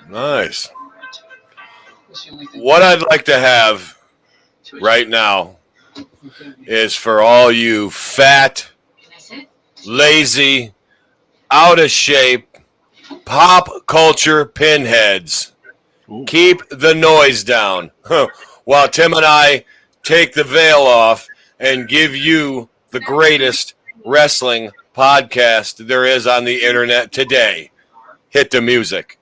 Nice. What I'd like to have right now is for all you fat, lazy, out of shape, pop culture pinheads, keep the noise down while Tim and I take the veil off and give you the greatest wrestling podcast there is on the internet today. Hit the music.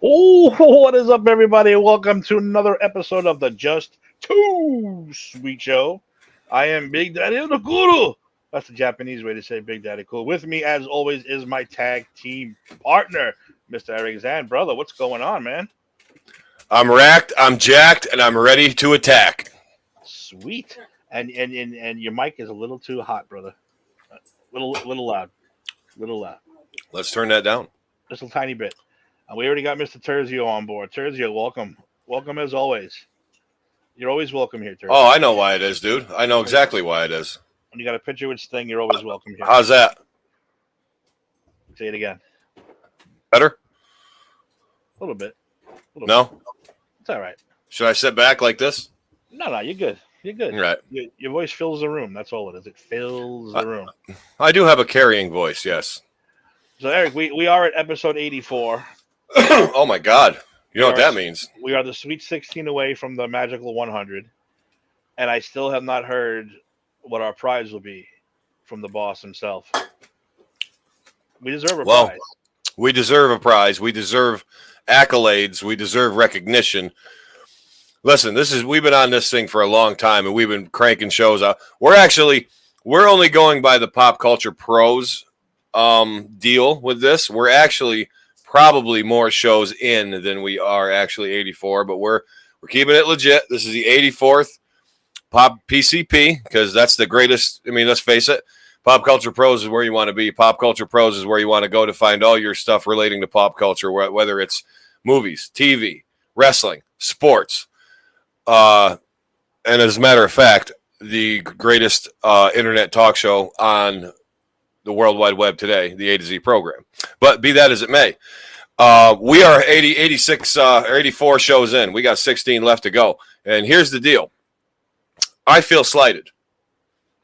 Oh, what is up, everybody? Welcome to another episode of the Just Too Sweet Show. I am Big Daddy the Guru. That's the Japanese way to say Big Daddy Cool. With me, as always, is my tag team partner, Mr. Eric Zan. Brother, what's going on, man? I'm racked, I'm jacked, and I'm ready to attack. Sweet. And your mic is a little too hot, brother. Little loud. Little loud. Let's turn that down. Just a tiny bit. We already got Mr. Terzio on board. Terzio, welcome. Welcome as always. You're always welcome here, Terzio. Oh, I know why it is, dude. I know exactly why it is. When you got a picture with Sting, you're always welcome here. How's that? Say it again. Better? A little bit. No? It's all right. Should I sit back like this? No, you're good. You're good. Right. Your voice fills the room. That's all it is. It fills the room. I do have a carrying voice, yes. So, Eric, we are at episode 84. Oh, my God. You know what that means. We are the Sweet 16 away from the magical 100. And I still have not heard what our prize will be from the boss himself. We deserve a prize. We deserve a prize. We deserve accolades. We deserve recognition. Listen, we've been on this thing for a long time, and we've been cranking shows out. We're only going by the Pop Culture Pros deal with this. We're actually probably more shows in than we are actually 84, but we're keeping it legit. This is the 84th Pop PCP because that's the greatest. I mean, let's face it. Pop Culture Pros is where you want to be. Pop Culture Pros is where you want to go to find all your stuff relating to pop culture, whether it's movies, TV, wrestling, sports. And as a matter of fact, the greatest internet talk show on the World Wide Web today, the A to Z program. But be that as it may, we are 86 or 84 shows in. We got 16 left to go. And here's the deal. I feel slighted.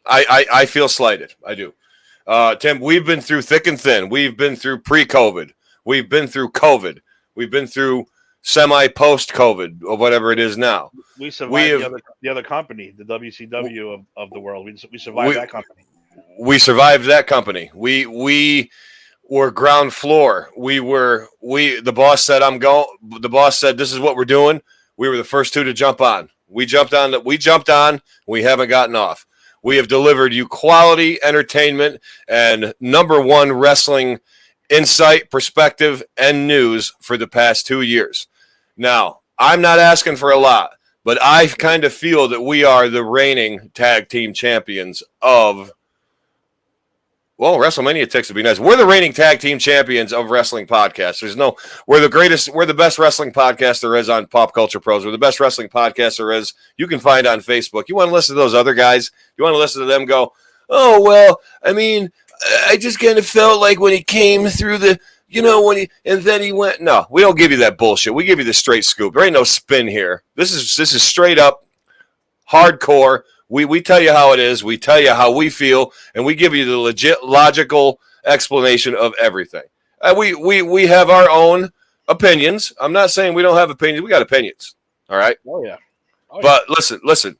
I feel slighted. I do. Tim, we've been through thick and thin. We've been through pre-COVID. We've been through COVID. We've been through semi-post-COVID or whatever it is now. We survived the other company, the WCW of the world. We survived that company. We survived that company. We were ground floor. The boss said, the boss said, this is what we're doing. We were the first two to jump on. We jumped on. We haven't gotten off. We have delivered you quality entertainment and number one wrestling insight, perspective, and news for the past 2 years. Now, I'm not asking for a lot, but I kind of feel that we are the reigning tag team champions of, well, WrestleMania ticks would be nice. We're the reigning tag team champions of wrestling podcasts. We're the best wrestling podcast there is on Pop Culture Pros. We're the best wrestling podcast there is you can find on Facebook. You want to listen to those other guys? You want to listen to them go, oh, well, I mean, I just kind of felt like when he came through and then he went. No, we don't give you that bullshit. We give you the straight scoop. There ain't no spin here. This is straight up hardcore. We tell you how it is. We tell you how we feel, and we give you the legit, logical explanation of everything. We have our own opinions. I'm not saying we don't have opinions. We got opinions. All right? Oh, yeah. But listen.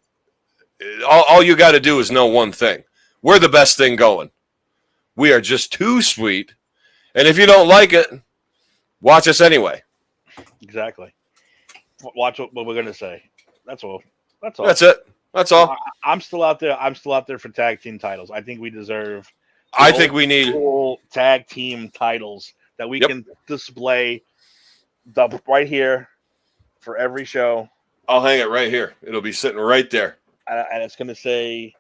All you got to do is know one thing. We're the best thing going. We are just too sweet. And if you don't like it, watch us anyway. Exactly. Watch what we're going to say. That's all. That's it. That's all. I'm still out there. For tag team titles. I think we deserve. I think we need full tag team titles that we can display right here for every show. I'll hang it right here. It'll be sitting right there. And it's going to say,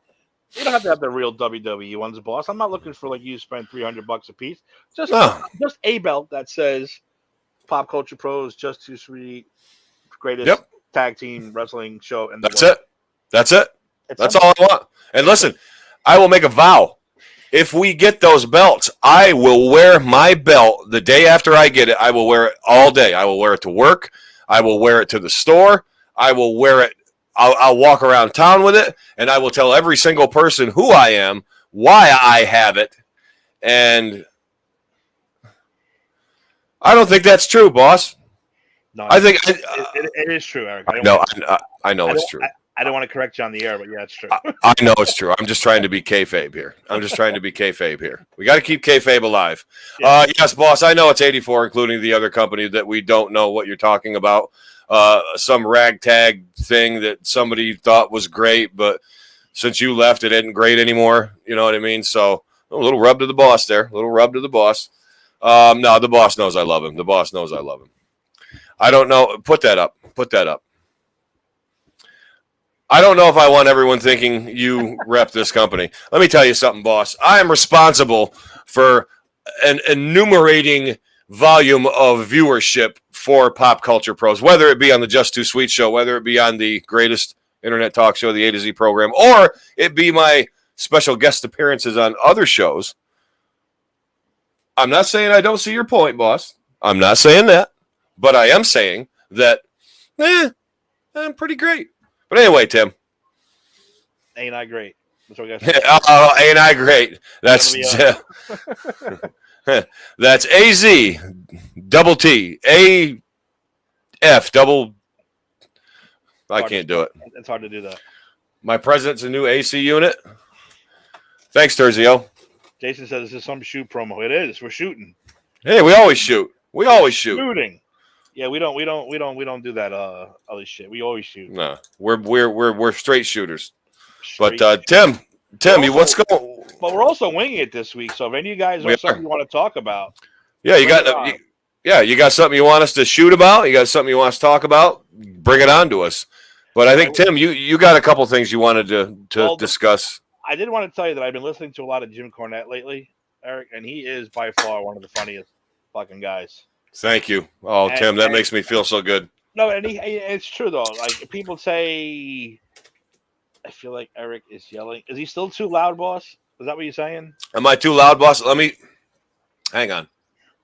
you don't have to have the real WWE ones, boss. I'm not looking for like you to spend $300 a piece. Just a belt that says Pop Culture Pros, Just Too Sweet, greatest tag team wrestling show in the world. That's it. That's all I want. And listen, I will make a vow. If we get those belts, I will wear my belt the day after I get it. I will wear it all day. I will wear it to work. I will wear it to the store. I will wear it. I'll walk around town with it, and I will tell every single person who I am, why I have it. And I don't think that's true, boss. No, I think it is true, Eric. I know it's true. I don't want to correct you on the air, but yeah, it's true. I know it's true. I'm just trying to be kayfabe here. We got to keep kayfabe alive. Yeah. Yes, boss. I know it's 84, including the other company that we don't know what you're talking about. Some ragtag thing that somebody thought was great, but since you left, it isn't great anymore. You know what I mean? So a little rub to the boss there. No, the boss knows I love him. The boss knows I love him. I don't know. Put that up. I don't know if I want everyone thinking you rep this company. Let me tell you something, boss. I am responsible for an enumerating volume of viewership for Pop Culture Pros, whether it be on the Just Too Sweet show, whether it be on the greatest internet talk show, the A to Z program, or it be my special guest appearances on other shows. I'm not saying I don't see your point, boss. I'm not saying that, but I am saying that I'm pretty great. But anyway, Tim. Ain't I great? That's what I got. Ain't I great? That's that's AZ double T AF double. I can't do it. It's hard to do that. My president's a new AC unit. Thanks, Terzio. Jason says this is some shoot promo. It is. We're shooting. Hey, we always shoot. Shooting. Yeah, we don't do that other shit. We always shoot. No, we're straight shooters. But Tim, what's going? But we're also winging it this week. So if any of you guys have something you want to talk about, you got something you want us to shoot about? You got something you want us to talk about? Bring it on to us. But I think Tim, you got a couple things you wanted to discuss. I did want to tell you that I've been listening to a lot of Jim Cornette lately, Eric, and he is by far one of the funniest fucking guys. Thank you. Oh, Tim, that makes me feel so good. No, and it's true, though. Like, people say, I feel like Eric is yelling. Is he still too loud, boss? Is that what you're saying? Am I too loud, boss? Hang on.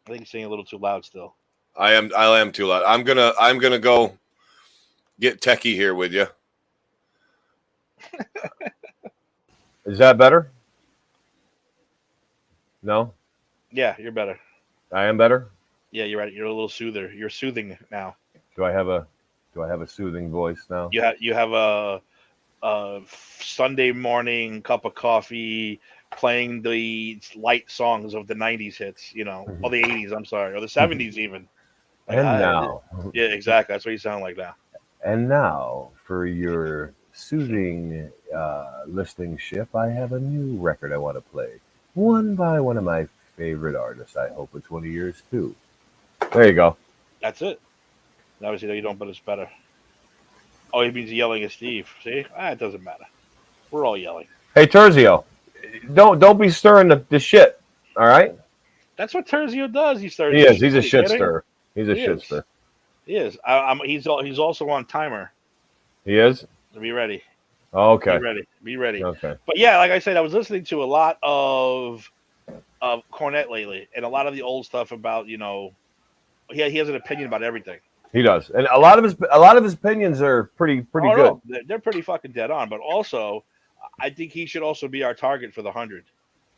I think he's saying a little too loud still. I am too loud. I'm gonna go get techie here with you. Is that better? No? Yeah, you're better. I am better? Yeah, you're right. You're a little soother. You're soothing now. Do I have a soothing voice now? You have a Sunday morning cup of coffee playing the light songs of the 90s hits, or the 80s, I'm sorry, or the 70s even. And now. Yeah, exactly. That's what you sound like now. And now, for your soothing listening-ship, I have a new record I want to play. One by one of my favorite artists. I hope it's one of yours, too. There you go. That's it. Obviously, you don't, but it's better. Oh, he means yelling at Steve. See? It doesn't matter. We're all yelling. Hey, Terzio, don't be stirring the shit, all right? That's what Terzio does. He stirs. He is. He's a shit stirrer. He's a shit stirrer. He is. He's also on timer. He is? Be ready. Oh, okay. Be ready. Okay. But yeah, like I said, I was listening to a lot of Cornette lately, and a lot of the old stuff about, he has an opinion about everything. He does, and a lot of his opinions are pretty good. No, they're pretty fucking dead on. But also, I think he should also be our target for the 100.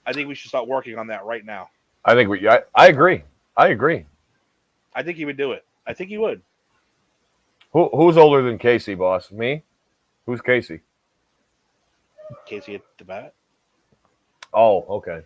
I think we should start working on that right now. I agree. I think he would do it. I think he would. Who's older than Casey, boss? Me? Who's Casey? Casey at the bat. Oh, okay.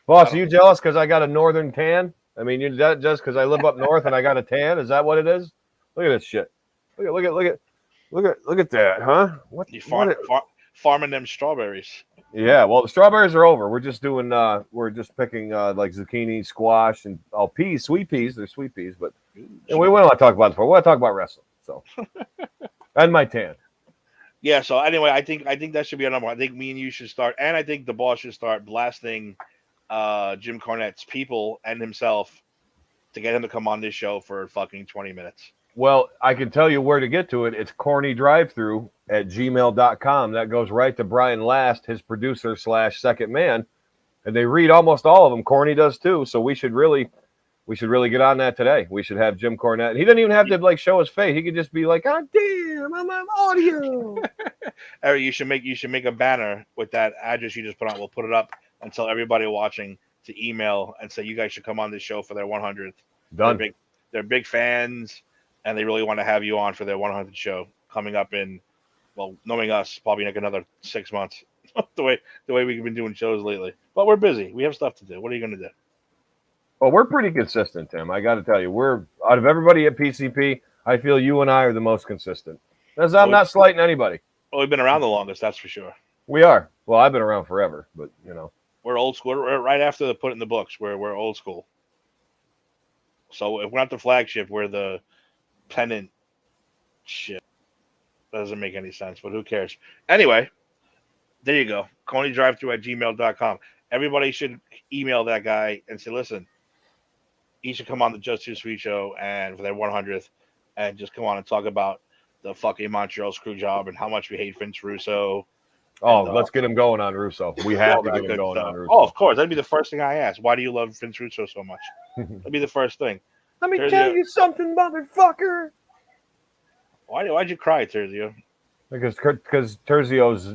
Boss, are you jealous because I got a northern tan? I mean, you just because I live up north and I got a tan? Is that what it is? Look at this shit. Look at that, huh? What? You farming them strawberries? Yeah, well, the strawberries are over. We're just doing. We're just picking like zucchini, squash, and peas, sweet peas. They're sweet peas, but we don't want to talk about the sport. We want to talk about wrestling. So, and my tan. Yeah. So anyway, I think that should be a number. I think me and you should start, and I think the boss should start blasting Jim Cornette's people and himself to get him to come on this show for fucking 20 minutes. Well, I can tell you where to get to it. It's cornydrivethrough@gmail.com. That goes right to Brian Last, his producer / second man, and they read almost all of them. Corny does too. So we should really get on that today. We should have Jim Cornette. And he doesn't even have to like show his face. He could just be like, "God damn, I'm on audio." Eric, you should make a banner with that address you just put on. We'll put it up and tell everybody watching to email and say you guys should come on this show for their 100th. Done. They're big fans, and they really want to have you on for their 100th show coming up in, well, knowing us, probably like another 6 months. the way we've been doing shows lately, but we're busy. We have stuff to do. What are you going to do? Well, we're pretty consistent, Tim. I got to tell you, we're out of everybody at PCP. I feel you and I are the most consistent. I'm not slighting anybody. Well, we've been around the longest, that's for sure. We are. Well, I've been around forever, but we're old school. We're right after the put in the books. We're old school. So if we're not the flagship, we're the pennant. Shit, that doesn't make any sense, but who cares? Anyway, there you go. ConeyDriveThrough@gmail.com. Everybody should email that guy and say, listen, he should come on the Just Too Sweet show and for their 100th and just come on and talk about the fucking Montreal screw job and how much we hate Vince Russo. Oh, let's get him going on Russo. We have to get him going on Russo. Oh, of course. That'd be the first thing I ask. Why do you love Vince Russo so much? That'd be the first thing. Let me tell you something, motherfucker. Why'd you cry, Terzio? Because Terzio's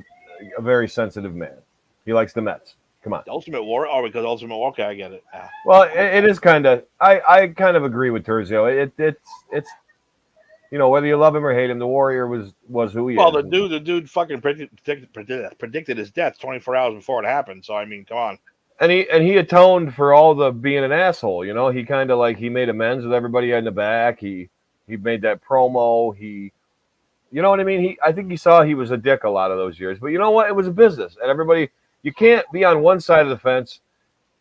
a very sensitive man. He likes the Mets. Come on. The Ultimate Warrior? Oh, because Ultimate Warrior, okay, I get it. Well, it is kind of. I kind of agree with Terzio. It's whether you love him or hate him, the Warrior was who he is. Well, the dude fucking predicted his death 24 hours before it happened. So I mean, come on. And he atoned for all the being an asshole. He kind of he made amends with everybody in the back. He made that promo. You know what I mean? I think he saw he was a dick a lot of those years. But you know what? It was a business, and everybody. You can't be on one side of the fence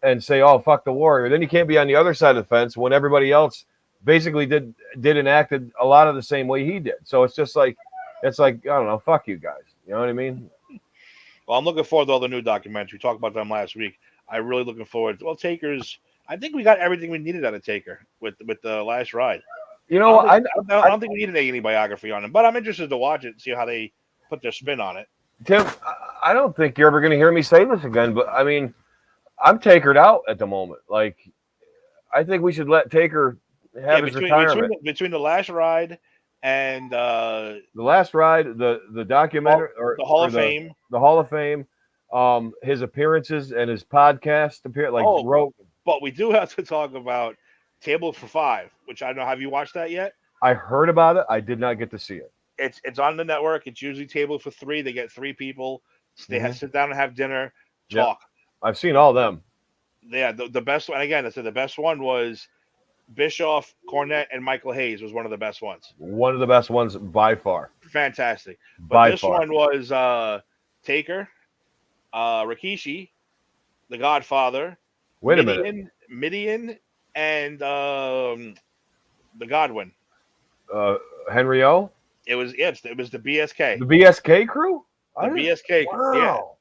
and say, "Oh, fuck the Warrior." Then you can't be on the other side of the fence when everybody else basically did and acted a lot of the same way he did. So it's just I don't know, fuck you guys. You know what I mean? Well, I'm looking forward to all the new documentaries. We talked about them last week. I'm really looking forward. Well, Taker's. I think we got everything we needed out of Taker with the last ride. I don't think we needed any biography on him, but I'm interested to watch it and see how they put their spin on it. Tim, I don't think you're ever going to hear me say this again, but I mean, I'm Takered out at the moment. I think we should let Taker have his retirement. Between the last ride and the last ride, the documentary or the Hall of Fame, the Hall of Fame, his appearances and his podcast But we do have to talk about Table for Five, which I don't know. Have you watched that yet? I heard about it. I did not get to see it. It's on the network. It's usually Table for Three. They get 3 people. They have to sit down and have dinner, talk. Yep. I've seen all them. Yeah, the best one. Again, I said the best one was Bischoff, Cornette, and Michael Hayes was one of the best ones. One of the best ones by far. Fantastic. But this one was Taker, Rikishi, The Godfather. Wait a minute. Midian, and the Godwin. Henry O? It was the BSK. The BSK crew? The BSK. Wow.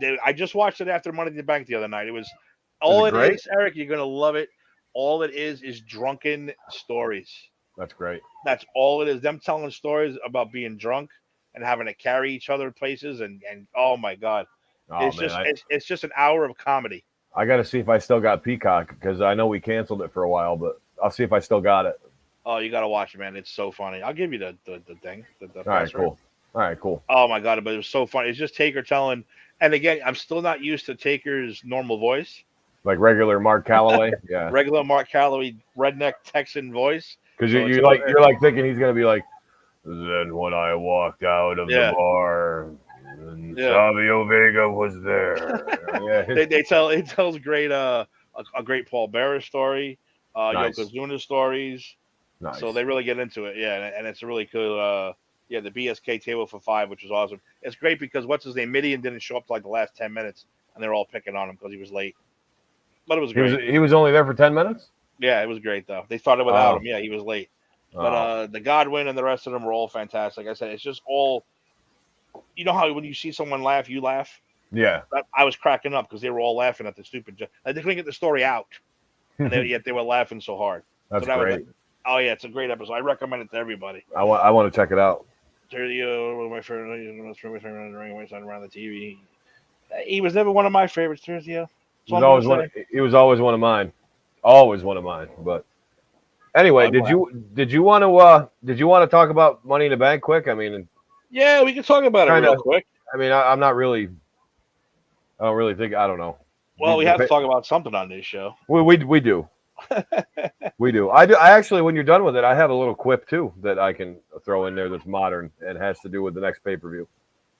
Yeah. I just watched it after Money in the Bank the other night. It was all it is, Eric. You're gonna love it. All it is drunken stories. That's great. That's all it is. Them telling stories about being drunk and having to carry each other places and oh my god, it's just an hour of comedy. I got to see if I still got Peacock because I know we canceled it for a while, but I'll see if I still got it. Oh, you got to watch it, man. It's so funny. I'll give you the thing. All right, cool. Oh, my God. But it was so funny. It's just Taker telling. And again, I'm still not used to Taker's normal voice. Like regular Mark Calloway? Yeah. Regular Mark Calloway, redneck Texan voice. Because you're like thinking he's going to be like, then when I walked out of the bar, and Savio Vega was there. It tells great a great Paul Bearer story, nice. Yokozuna stories. Nice. So they really get into it, and it's a really cool Yeah, the BSK table for 5, which was awesome. It's great because what's his name? Midian didn't show up to like the last 10 minutes, and they're all picking on him because he was late. But it was great. He was only there for 10 minutes? Yeah, it was great though. They started without Oh. him. Yeah, he was late. Oh. But the Godwin and the rest of them were all fantastic. Like I said, it's just all. You know how when you see someone laugh, you laugh. Yeah. I was cracking up because they were all laughing at the stupid. Like they couldn't get the story out, and yet they were laughing so hard. That's so that great. Oh yeah, it's a great episode. I recommend it to everybody. I want to check it out. Terzio, my favorite around the TV. He was never one of my favorites, Terzio. He was always one of mine. Always one of mine. But anyway, did you want to talk about Money in the Bank quick? I mean, yeah, we can talk about it real quick. I mean, I'm not really. I don't really think. I don't know. Well, we have to talk about something on this show. We do. We do. I actually, when you're done with it, I have a little quip too that I can throw in there that's modern and has to do with the next pay-per-view.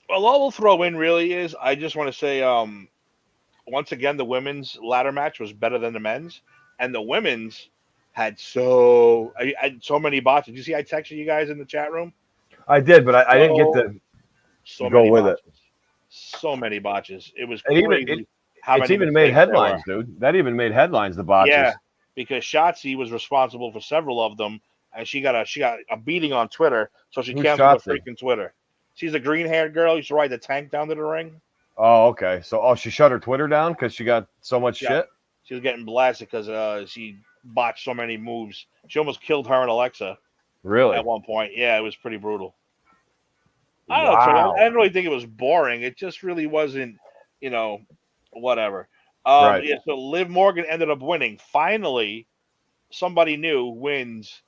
Well, all we'll throw in really is I just want to say, once again, the women's ladder match was better than the men's, and the women's had so many botches. Did you see I texted you guys in the chat room? I did, but I didn't get to go with it. So many botches. It was crazy. It's even made headlines, dude. That even made headlines. The botches. Yeah, because Shotzi was responsible for several of them, and she got a beating on Twitter, so she canceled her freaking Twitter. She's a green-haired girl. Used to ride the tank down to the ring. Oh, okay. So, she shut her Twitter down because she got so much shit. She was getting blasted because she botched so many moves. She almost killed her and Alexa. Really? At one point, yeah, it was pretty brutal. I don't know. I didn't really think it was boring. It just really wasn't, whatever. Right. Yeah, so Liv Morgan ended up winning. Finally, somebody new wins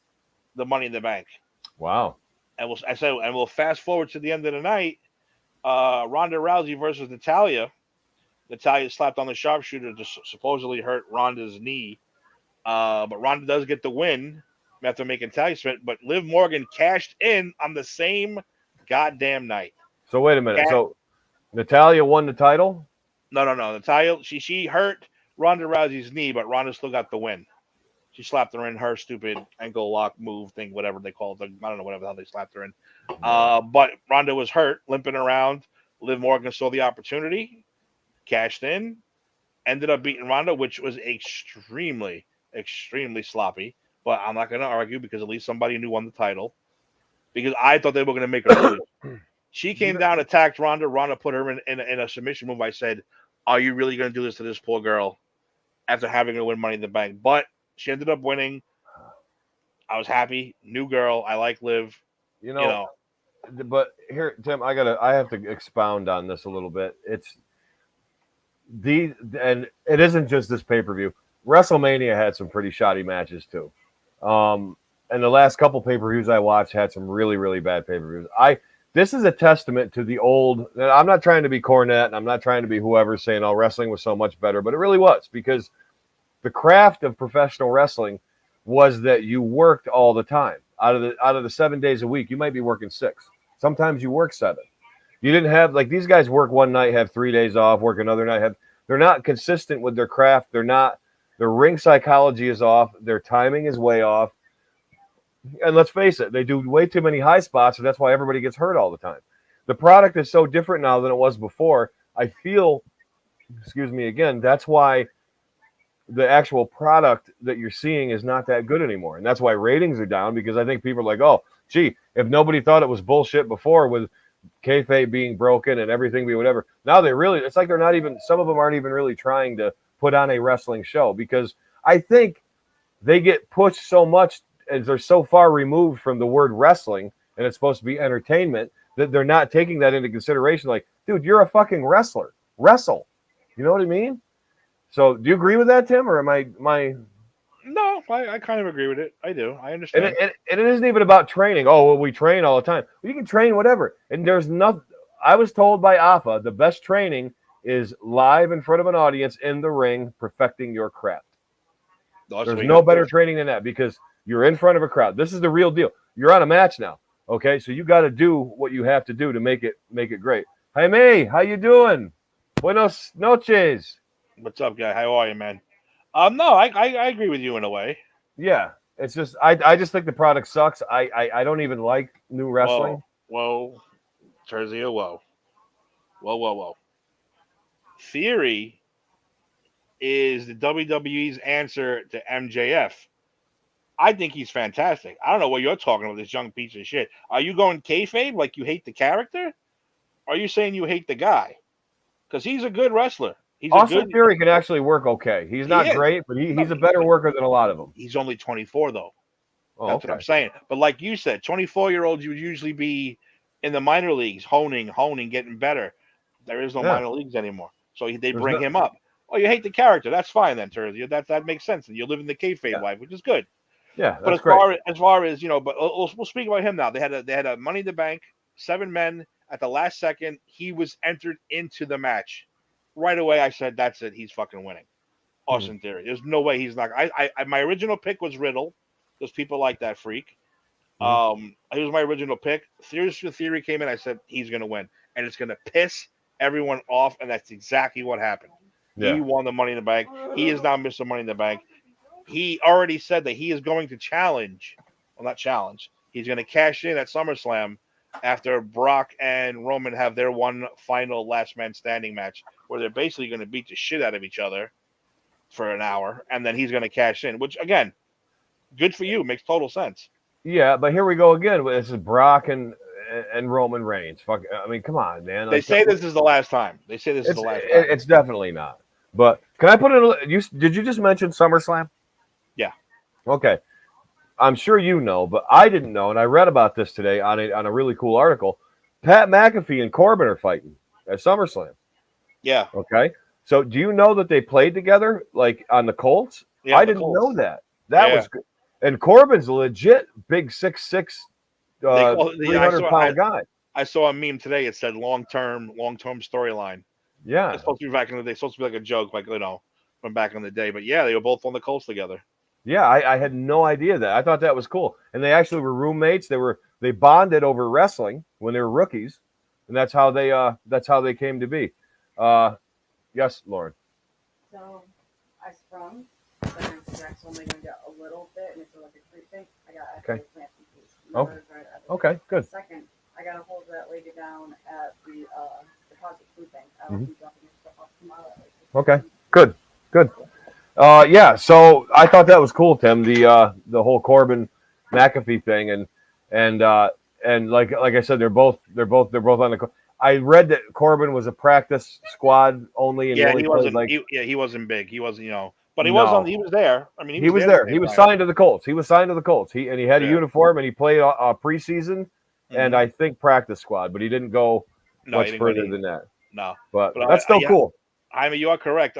the Money in the Bank. Wow. And we'll fast forward to the end of the night. Ronda Rousey versus Natalya. Natalya slapped on the sharpshooter to supposedly hurt Ronda's knee. But Ronda does get the win after making Natalya spin. But Liv Morgan cashed in on the same goddamn night. So wait a minute. So Natalya won the title? No. Natalya, she hurt Ronda Rousey's knee, but Ronda still got the win. She slapped her in her stupid ankle lock move thing, whatever they call it. I don't know, whatever the hell they slapped her in. But Ronda was hurt, limping around. Liv Morgan saw the opportunity, cashed in, ended up beating Ronda, which was extremely, extremely sloppy. But I'm not going to argue because at least somebody new won the title. Because I thought they were going to make her lose. She came down, attacked Ronda. Ronda put her in a submission move. I said, are you really going to do this to this poor girl after having her win Money in the Bank? But she ended up winning. I was happy. New girl. I like Liv. But here, Tim, I have to expound on this a little bit. And it isn't just this pay-per-view. WrestleMania had some pretty shoddy matches too. And the last couple pay-per-views I watched had some really, really bad pay-per-views. This is a testament to the old. I'm not trying to be Cornette, and I'm not trying to be whoever saying, "Oh, wrestling was so much better," but it really was, because the craft of professional wrestling was that you worked all the time. Out of the 7 days a week, you might be working 6. Sometimes you work 7. You didn't have, like, these guys work one night, have 3 days off, work another night. They're not consistent with their craft. Their ring psychology is off. Their timing is way off. And let's face it, they do way too many high spots, and that's why everybody gets hurt all the time. The product is so different now than it was before. I feel, that's why the actual product that you're seeing is not that good anymore. And that's why ratings are down, because I think people are like, oh, gee, if nobody thought it was bullshit before with kayfabe being broken and everything be whatever, now it's like they're not even, some of them aren't even really trying to put on a wrestling show, because I think they get pushed so much as they're so far removed from the word wrestling, and it's supposed to be entertainment, that they're not taking that into consideration. Like, dude, you're a fucking wrestler. Wrestle. You know what I mean? So do you agree with that, Tim? Or am I No, I kind of agree with it. I do. I understand. And it isn't even about training. Oh, well, we train all the time. Well, you can train whatever. And there's nothing. I was told by AFA, the best training is live in front of an audience in the ring, perfecting your craft. There's no better training than that, because you're in front of a crowd. This is the real deal. You're on a match now. Okay, so you got to do what you have to do to make it great. Jaime, how you doing? Buenos noches. What's up, guy? How are you, man? No, I agree with you in a way. Yeah, it's just I just think the product sucks. I don't even like new wrestling. Well, Whoa, Terzio, whoa. Whoa. Theory is the WWE's answer to MJF. I think he's fantastic. I don't know what you're talking about, this young piece of shit. Are you going kayfabe like you hate the character? Or are you saying you hate the guy? Because he's a good wrestler. He's a Austin good. Theory can actually work okay. He's He not is. great, but No, he's a better worker than a lot of them. he's only 24 though. Oh, That's what okay. I'm saying. But like you said, 24-year-olds would usually be in the minor leagues, honing, getting better. There is no Yeah. minor leagues anymore, so they There's bring no- him up. Oh, you hate the character? That's fine then, Terzio. That makes sense, and you live in the kayfabe Yeah. life, which is good. Yeah, But that's great. as far as but we'll speak about him now. They had a Money in the Bank, 7 men at the last second. He was entered into the match right away. I said, that's it. He's fucking winning. Austin Theory. There's no way he's not. My original pick was Riddle. There's people like that freak. He was my original pick. Theory came in. I said he's gonna win, and it's gonna piss everyone off, and that's exactly what happened. Yeah. He won the Money in the Bank. He is now Mr. Money in the Bank. He already said that he is going to challenge. Well, not challenge. He's going to cash in at SummerSlam after Brock and Roman have their one final last man standing match, where they're basically going to beat the shit out of each other for an hour, and then he's going to cash in. Which again, good for you. Makes total sense. Yeah, but here we go again. This is Brock and Roman Reigns. Fuck, I mean, come on, man. They say this is the last time. It's definitely not. But can I put it? Did you just mention SummerSlam? Yeah. Okay. I'm sure you know, but I didn't know, and I read about this today on a really cool article. Pat McAfee and Corbin are fighting at SummerSlam. Yeah. Okay. So do you know that they played together, like on the Colts? Yeah, I didn't know that. That was good. And Corbin's a legit big 6'6", 300-pound guy. I saw a meme today. It said long-term storyline. Yeah. It's supposed to be back in the day. It's supposed to be like a joke, like, from back in the day. But yeah, they were both on the Colts together. Yeah, I had no idea that. I thought that was cool. And they actually were roommates. They bonded over wrestling when they were rookies, and that's how they came to be. Yes, Lauren. So I sprung, but I'm stretched only going to get a little bit, and it's like a treat thing. I got Okay. Oh. Okay, good. Second, I got to hold that lady down at the deposit food bank. I will be dropping your stuff off tomorrow. Okay, good. Yeah, so I thought that was cool, Tim. The whole Corbin McAfee thing, and like I said, they're both on the. I read that Corbin was a practice squad only, and he wasn't. He wasn't big. He wasn't. But he was there. I mean, he was there. He was signed to the Colts. He had a uniform, and he played preseason, and I think practice squad, but he didn't go much further than that. No, but that's still cool. I mean, you are correct.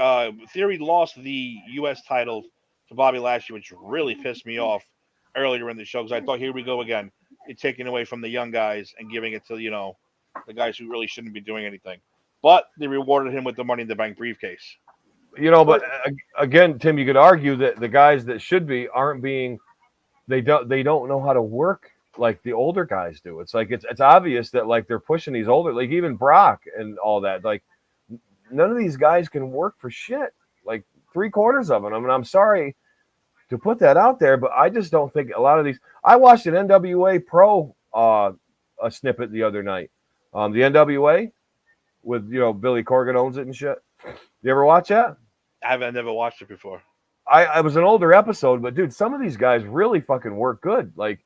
Theory lost the U.S. title to Bobby Lashley, which really pissed me off earlier in the show because I thought, here we go again. You're taking away from the young guys and giving it to, the guys who really shouldn't be doing anything. But they rewarded him with the Money in the Bank briefcase. But again, Tim, you could argue that the guys that should be aren't being. They don't know how to work like the older guys do. It's like it's obvious that like they're pushing these older, like even Brock and all that. Like none of these guys can work for shit. Like 3/4 of them. I mean, I'm sorry to put that out there, but I just don't think a lot of these. I watched an NWA Pro a snippet the other night. The NWA with Billy Corgan owns it and shit. You ever watch that? I've never watched it before. I was an older episode, but dude, some of these guys really fucking work good. Like,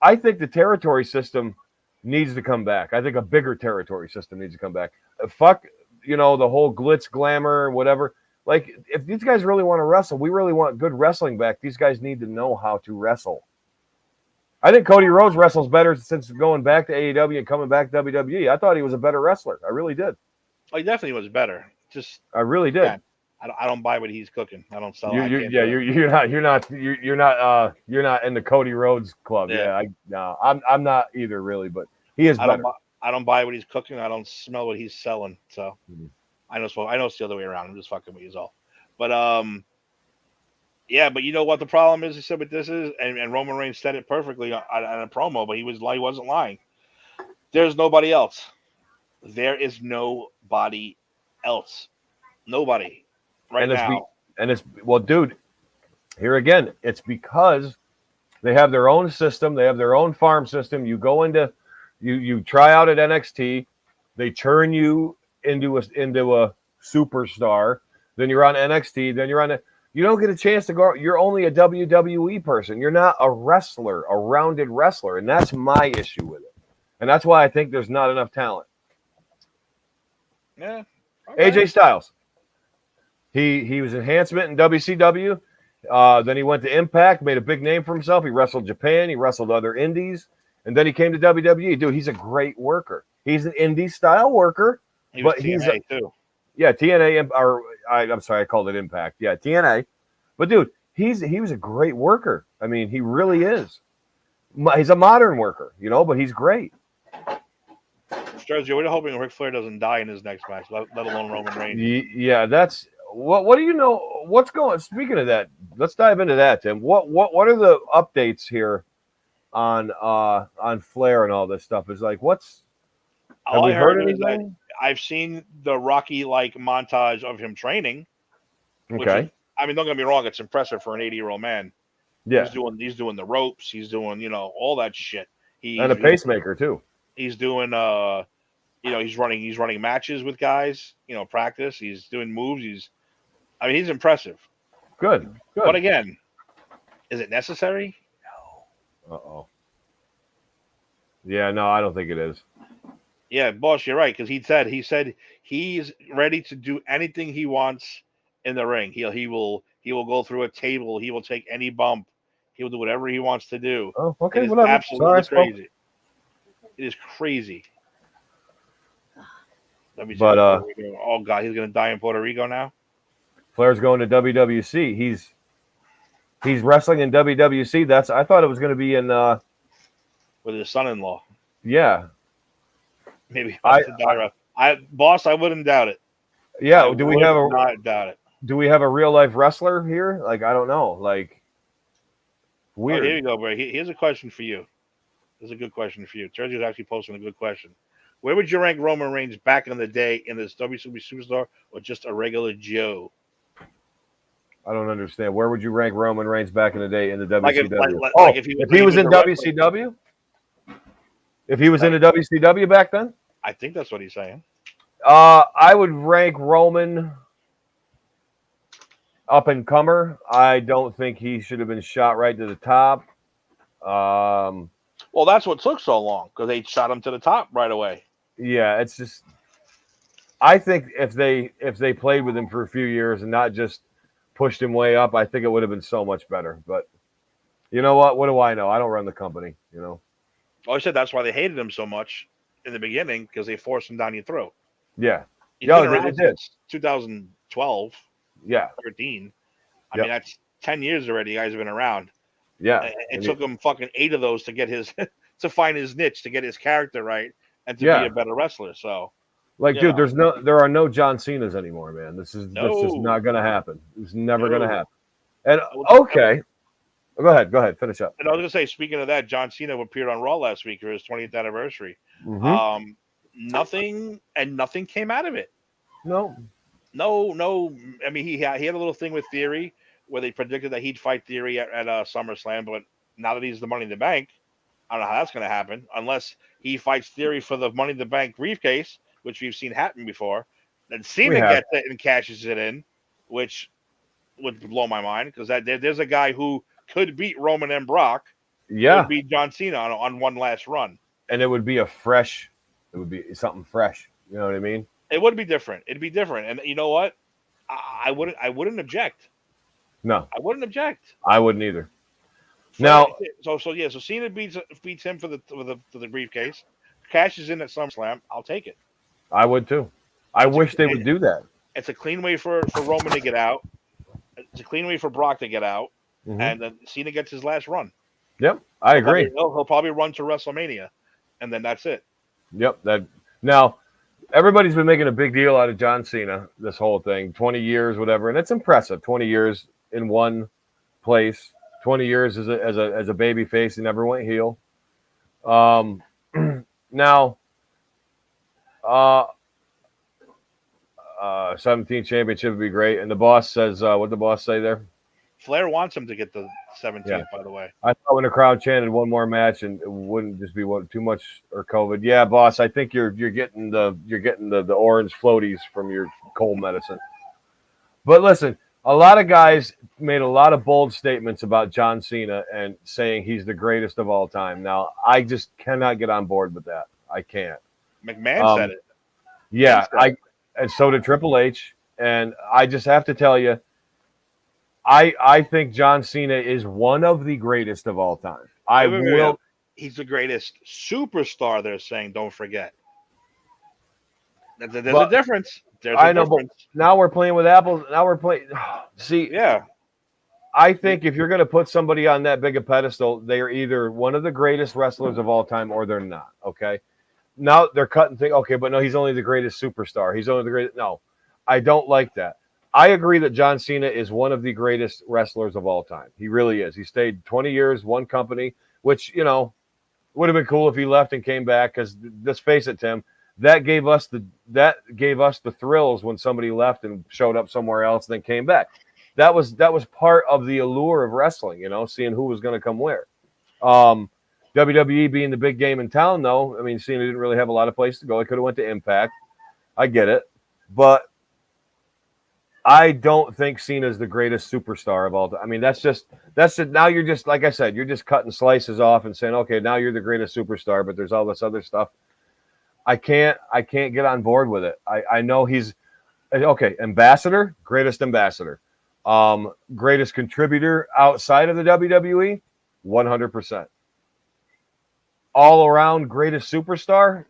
I think the territory system needs to come back. I think a bigger territory system needs to come back. Fuck, the whole glitz, glamour, whatever. Like, if these guys really want to wrestle, we really want good wrestling back. These guys need to know how to wrestle. I think Cody Rhodes wrestles better since going back to AEW and coming back to WWE. I thought he was a better wrestler. I really did. Oh, he definitely was better. I really did. Yeah, I don't buy what he's cooking. I don't sell. You're not in the Cody Rhodes club. Yeah. I'm not either really, but he is better. I don't buy what he's cooking. I don't smell what he's selling. So I know it's the other way around. I'm just fucking with you all. But but you know what the problem is? He said what this is, and Roman Reigns said it perfectly on a promo, but he wasn't lying. There's nobody else. There is nobody else. Nobody. Right now. Dude, here again, it's because they have their own system. They have their own farm system. You go into You try out at NXT, they turn you into a superstar. Then you're on NXT. Then you're on a. You don't get a chance to go. You're only a WWE person. You're not a wrestler, a rounded wrestler, and that's my issue with it. And that's why I think there's not enough talent. Yeah. Okay. AJ Styles. He was enhancement in WCW. Then he went to Impact, made a big name for himself. He wrestled Japan. He wrestled other indies. And then he came to WWE. Dude, he's a great worker. He's an indie style worker. He was but TNA too. Yeah, TNA. I'm sorry, I called it Impact. Yeah, TNA. But dude, he was a great worker. I mean, he really is. He's a modern worker, but he's great. Sturgis, we're hoping Ric Flair doesn't die in his next match, let alone Roman Reigns. Yeah, that's what do you know? What's going? Speaking of that, let's dive into that, Tim. What are the updates here on Flair and all this stuff? Is like what's have All we I heard heard is that anything? I've seen the Rocky-like montage of him training. Okay. Don't get me wrong, it's impressive for an 80-year-old man. Yeah. He's doing the ropes, he's doing, all that shit. And a pacemaker too. He's doing he's running matches with guys, practice, he's doing moves, he's impressive. Good. But again, is it necessary? Uh-oh. Yeah, no, I don't think it is. Yeah, boss, you're right, because he said he's ready to do anything he wants in the ring. He will go through a table, he will take any bump, he will do whatever he wants to do. Oh, okay, It is whatever. absolutely Sorry, crazy. It is crazy. Let me But oh god, he's gonna die in Puerto Rico now. Flair's going to WWC. He's wrestling in WWC. I thought it was going to be in With his son-in-law. Yeah. Maybe boss, I wouldn't doubt it. Yeah, Do we not doubt it? Do we have a real life wrestler here? Like, I don't know. Like, weird. Oh, here you go, bro. Here's a question for you. This is a good question for you. Sergio's actually posting a good question. Where would you rank Roman Reigns back in the day in this WCW superstar or just a regular Joe? I don't understand. Where would you rank Roman Reigns back in the day in the WCW? If he was in WCW? If he was in the WCW back then? I think that's what he's saying. I would rank Roman up and comer. I don't think he should have been shot right to the top. Well, that's what took so long because they shot him to the top right away. Yeah, it's just. I think if they played with him for a few years and not just pushed him way up, I think it would have been so much better. But you know what? What do I know? I don't run the company. Oh, I said that's why they hated him so much in the beginning because they forced him down your throat. Yeah. He's been around since 2012. Yeah. 13. I mean, that's 10 years already. You guys have been around. Yeah. It took him fucking 8 of those to get to find his niche, to get his character right, and to be a better wrestler. So, dude, there are no John Cena's anymore, man. This is not going to happen. It's never going to happen. And okay, go ahead, finish up. And I was going to say, speaking of that, John Cena appeared on Raw last week for his 20th anniversary. Mm-hmm. Nothing came out of it. No. I mean, he had a little thing with Theory where they predicted that he'd fight Theory at SummerSlam, but now that he's the Money in the Bank, I don't know how that's going to happen unless he fights Theory for the Money in the Bank briefcase, which we've seen happen before. Then Cena gets it and cashes it in, which would blow my mind because there's a guy who could beat Roman and Brock. Yeah, it would be John Cena on one last run, and it would be something fresh. You know what I mean? It would be different. It'd be different, and you know what? I wouldn't object. No, I wouldn't object. I wouldn't either. So Cena beats him for the briefcase, cashes in at SummerSlam. I'll take it. I would too. I wish they would do that. It's a clean way for Roman to get out. It's a clean way for Brock to get out, and then Cena gets his last run. Yep, I agree. He'll probably run to WrestleMania, and then that's it. Yep. Now, everybody's been making a big deal out of John Cena. This whole thing, 20 years, whatever, and it's impressive. 20 years in one place. 20 years as a baby face, he never went heel. Now, 17 championship would be great. And the boss says, what did the boss say there? Flair wants him to get the 17th. Yeah. By the way. I thought when the crowd chanted one more match and it wouldn't just be too much or COVID. Yeah, boss, I think you're getting the orange floaties from your cold medicine. But listen, a lot of guys made a lot of bold statements about John Cena and saying he's the greatest of all time. Now, I just cannot get on board with that. I can't. McMahon said it. Yeah, and so did Triple H. And I just have to tell you, I think John Cena is one of the greatest of all time. He's the greatest superstar. They're saying, don't forget. There's a difference. I know, but now we're playing with apples. Now we're playing. See, yeah. I think if you're going to put somebody on that big a pedestal, they are either one of the greatest wrestlers of all time or they're not. Okay. Now they're cutting things. Okay, but no, he's only the greatest superstar. He's only the greatest. No, I don't like that. I agree that John Cena is one of the greatest wrestlers of all time. He really is. He stayed 20 years, one company, which, would have been cool if he left and came back. Because let's face it, Tim, that gave us the thrills when somebody left and showed up somewhere else and then came back. That was part of the allure of wrestling, seeing who was going to come where. WWE being the big game in town, though, I mean, Cena didn't really have a lot of places to go. He could have went to Impact. I get it. But I don't think Cena's the greatest superstar of all time. I mean, that's it. Now you're just, like I said, you're just cutting slices off and saying, okay, now you're the greatest superstar, but there's all this other stuff. I can't get on board with it. I know he's okay. Ambassador, greatest ambassador, greatest contributor outside of the WWE, 100%. All around greatest superstar.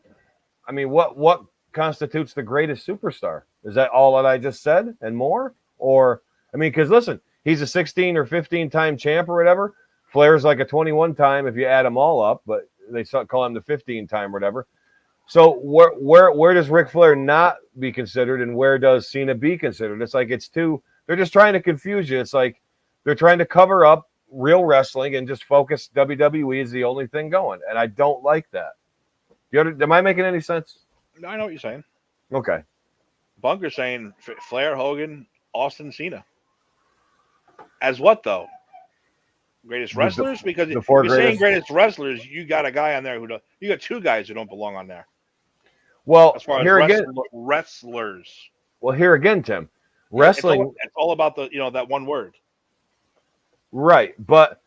I mean, what constitutes the greatest superstar? Is that all that I just said and more? Or I mean, because listen, he's a 16 or 15 time champ or whatever. Flair's like a 21 time if you add them all up, but they call him the 15 time or whatever. So where does Ric Flair not be considered and where does Cena be considered? It's like they're just trying to confuse you. It's like they're trying to cover up real wrestling and just focus WWE is the only thing going. And I don't like that. Am I making any sense? No, I know what you're saying. Okay. Bunker saying Flair, Hogan, Austin, Cena. As what, though? Greatest wrestlers? Because if you're saying greatest wrestlers, you got a guy on there you got two guys who don't belong on there. Well, as far here as again, wrestlers. Well, here again, Tim, wrestling. It's all about that one word. Right, but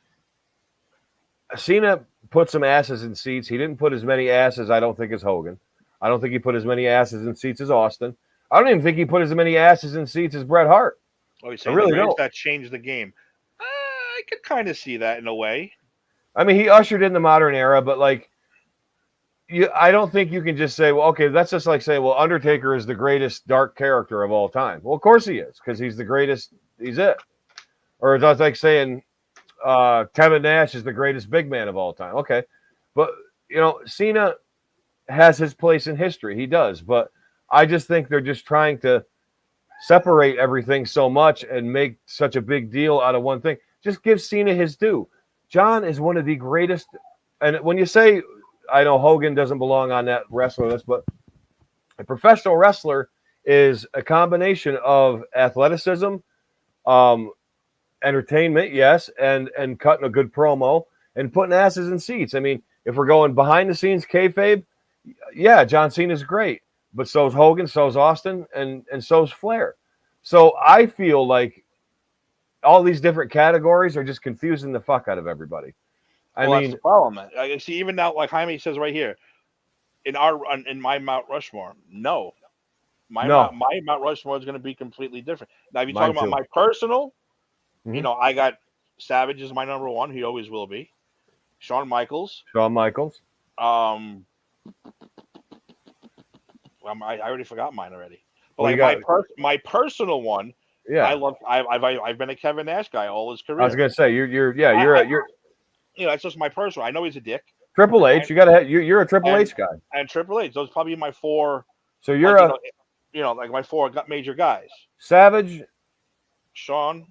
Cena put some asses in seats. He didn't put as many asses, I don't think, as Hogan. I don't think he put as many asses in seats as Austin. I don't even think he put as many asses in seats as Bret Hart. Oh, you're saying really that changed the game? I could kind of see that in a way. I mean, he ushered in the modern era, but I don't think you can just say, well, okay, that's just like saying, well, Undertaker is the greatest dark character of all time. Well, of course he is, because he's the greatest. He's it. Or it's like saying Kevin Nash is the greatest big man of all time. Okay, but Cena has his place in history. He does, but I just think they're just trying to separate everything so much and make such a big deal out of one thing. Just give Cena his due. John is one of the greatest. And when you say, I know Hogan doesn't belong on that wrestler list, but a professional wrestler is a combination of athleticism, entertainment, yes, and cutting a good promo and putting asses in seats. I mean, if we're going behind the scenes kayfabe, yeah, John Cena's great, but so's Hogan, so's Austin, and so's Flair. So I feel like all these different categories are just confusing the fuck out of everybody. I mean, that's the problem. I see, even now, like Jaime says right here, in my Mount Rushmore, no. My Mount Rushmore is going to be completely different. Now, if you're talking about my personal, I got Savage is my number one. He always will be. Shawn Michaels. I already forgot mine already. But my personal one, yeah, I've been a Kevin Nash guy all his career. I was gonna say you're that's just my personal. I know he's a dick. Triple H, you're a Triple H guy. And Triple H, those are probably my four. So you're like my four major guys. Savage, Shawn,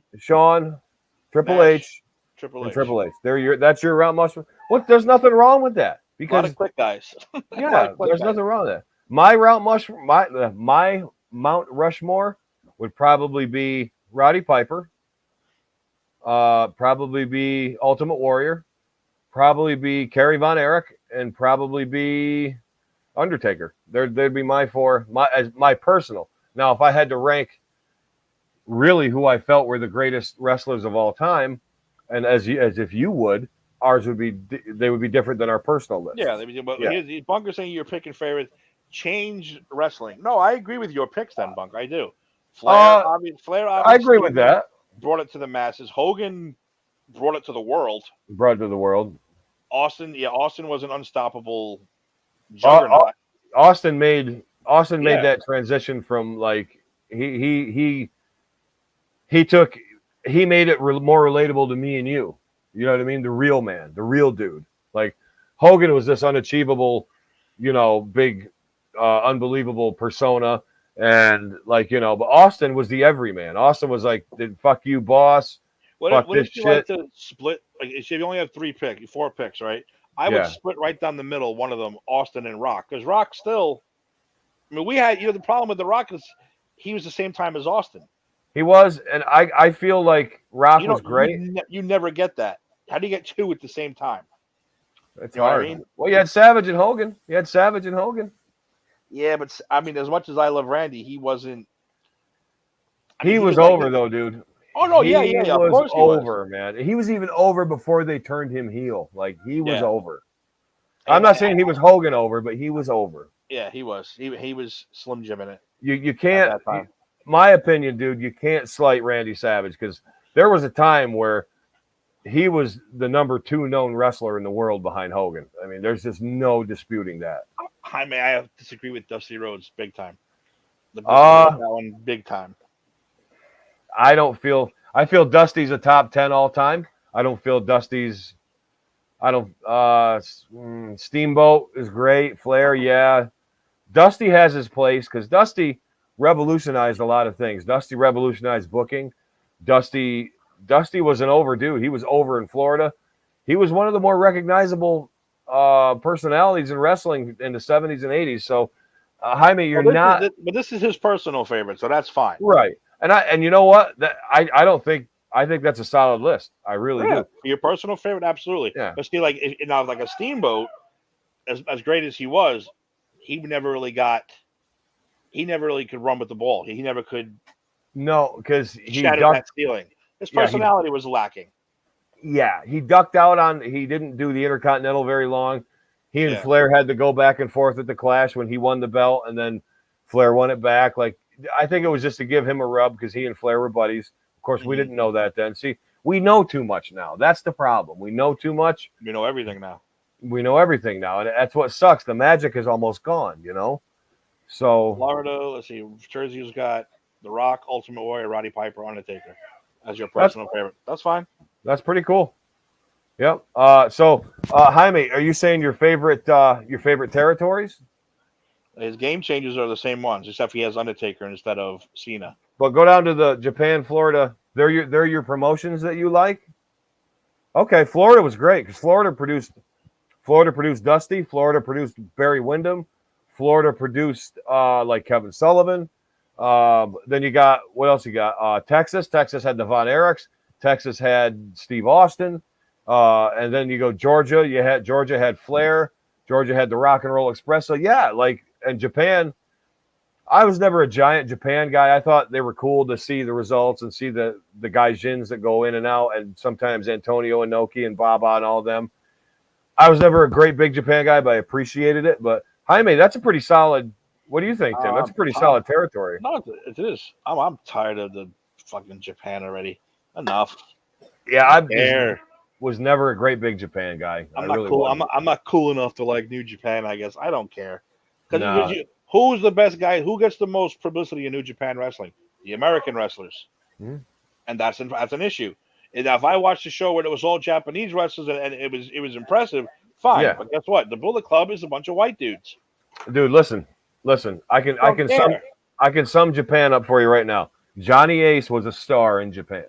Triple Nash, H, Triple H. That's your Mount Rushmore. What? There's nothing wrong with that because a lot of quick guys. Yeah, there's nothing wrong with that. My Mount Rushmore would probably be Roddy Piper, probably be Ultimate Warrior, probably be Kerry Von Erich, and probably be Undertaker. They'd be my four, my personal. Now, if I had to rank really who I felt were the greatest wrestlers of all time, and as if you would, ours would be they would be different than our personal list. Yeah, but here's Bunker saying you're picking favorite. Change wrestling. No, I agree with your picks then, Bunker. I do. Flair, Flair I agree with that. Brought it to the masses. Hogan brought it to the world. Brought it to the world. Austin was an unstoppable juggernaut. Austin made that transition from like he made it more relatable to me and you. You know what I mean? The real man, the real dude. Like Hogan was this unachievable, big, unbelievable persona, and like but Austin was the everyman. Austin was like, "Fuck you, boss." What if you like to split? Like, if you only have 4 picks, right? I would split right down the middle. One of them, Austin and Rock, because Rock still. I mean, we had the problem with the Rock is he was the same time as Austin. He was, and I feel like Rock was great. You never get that. How do you get 2 at the same time? It's hard. I mean? Well, you had Savage and Hogan. Yeah, but I mean, as much as I love Randy, he wasn't. He was over though, dude. Oh no, yeah. Of course he was over, man. He was even over before they turned him heel. Like he was over. I'm not saying he was Hogan over, but he was over. Yeah, he was. He was Slim Jim in it. You can't. My opinion, dude, you can't slight Randy Savage because there was a time where he was the number 2 known wrestler in the world behind Hogan. I mean, there's just no disputing that. I disagree with Dusty Rhodes big time. That one big time. I feel Dusty's a top 10 all time. I don't feel Dusty's. Steamboat is great. Flair, yeah. Dusty has his place because Dusty revolutionized a lot of things. Dusty revolutionized booking. Dusty was an over dude. He was over in Florida. He was one of the more recognizable personalities in wrestling in the 70s and 80s. So, Jaime, but this is his personal favorite, so that's fine. Right. And you know what? I think that's a solid list. I really do. Your personal favorite, absolutely. Yeah. But still, like a Steamboat, as great as he was, he never really could run with the ball. He never could. No, because he shattered that ceiling. His personality was lacking. Yeah, he ducked out he didn't do the Intercontinental very long. He and Flair had to go back and forth at the Clash when he won the belt, and then Flair won it back. Like, I think it was just to give him a rub because he and Flair were buddies. Of course, we didn't know that then. See, we know too much now. That's the problem. We know too much. We know everything now. And that's what sucks. The magic is almost gone, So Florida, let's see, Jersey's got The Rock, Ultimate Warrior, Roddy Piper, Undertaker as your personal favorite. That's fine. That's pretty cool. Yep. So Jaime, are you saying your favorite territories? His game changers are the same ones, except he has Undertaker instead of Cena. But go down to the Japan, Florida. They're your promotions that you like. Okay, Florida was great because Florida produced Dusty. Florida produced Barry Windham. Florida produced like Kevin Sullivan. Then you got what else you got? Texas. Texas had the Von Erichs. Texas had Steve Austin. And then you go Georgia. Georgia had Flair. Georgia had the Rock and Roll Express. So yeah, and Japan. I was never a giant Japan guy. I thought they were cool to see the results and see the gaijins that go in and out, and sometimes Antonio Inoki and Baba and all of them. I was never a great big Japan guy, but I appreciated it. But Jaime, that's a pretty solid. What do you think, Tim? That's a pretty solid territory. No, it is. I'm tired of the fucking Japan already. Enough. Yeah, I was never a great big Japan guy. I'm not cool. I'm not cool enough to like New Japan. I guess I don't care. Because who's the best guy? Who gets the most publicity in New Japan wrestling? The American wrestlers, and that's an issue. And now, if I watched the show where it was all Japanese wrestlers and it was impressive, fine. Yeah. But guess what? The Bullet Club is a bunch of white dudes. Dude, listen. I can sum Japan up for you right now. Johnny Ace was a star in Japan.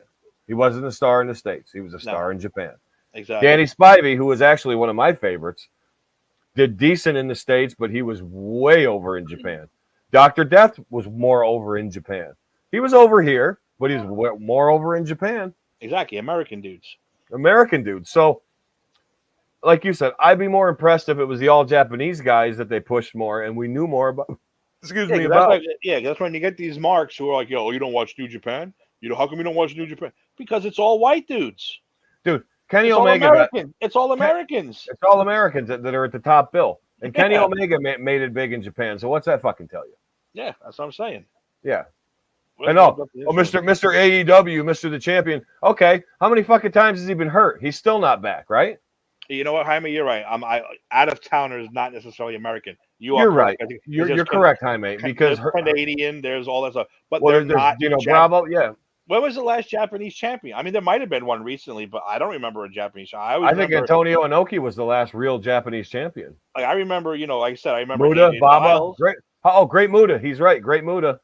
He wasn't a star in the States. He was a star in Japan. Exactly. Danny Spivey, who was actually one of my favorites, did decent in the States, but he was way over in Japan. Dr. Death was more over in Japan. He was over here, but he was more over in Japan. Exactly, American dudes. American dudes. So, like you said, I'd be more impressed if it was the all Japanese guys that they pushed more and we knew more about. Excuse Yeah, me 'cause that's about. like that's when you get these marks who are like, yo, you don't watch New Japan? You know, how come you don't watch New Japan? Because it's all white dudes. Dude, Kenny It's all Omega got American. It's all Americans. it's all Americans that are at the top bill. And Kenny Yeah. Omega made it big in Japan. So what's that fucking tell you? Yeah, that's what I'm saying. Yeah. Well, I know. that's the Oh, issue. Mr. AEW, Mr. the Champion. Okay. How many fucking times has he been hurt? He's still not back, right? You know what, Jaime? You're right. I out of towners, not necessarily American. You are You're correct. right. I think You're correct, Jaime. Because there's Canadian, there's all that stuff, but well, they're there's not. Bravo. Yeah. When was the last Japanese champion? I mean, there might have been one recently, but I don't remember a Japanese. I always I think remember. Antonio Inoki was the last real Japanese champion. Like I remember, like I said, I remember Muda, AJ Baba, Styles. great. Oh, Great Muda. He's right. Great Muda.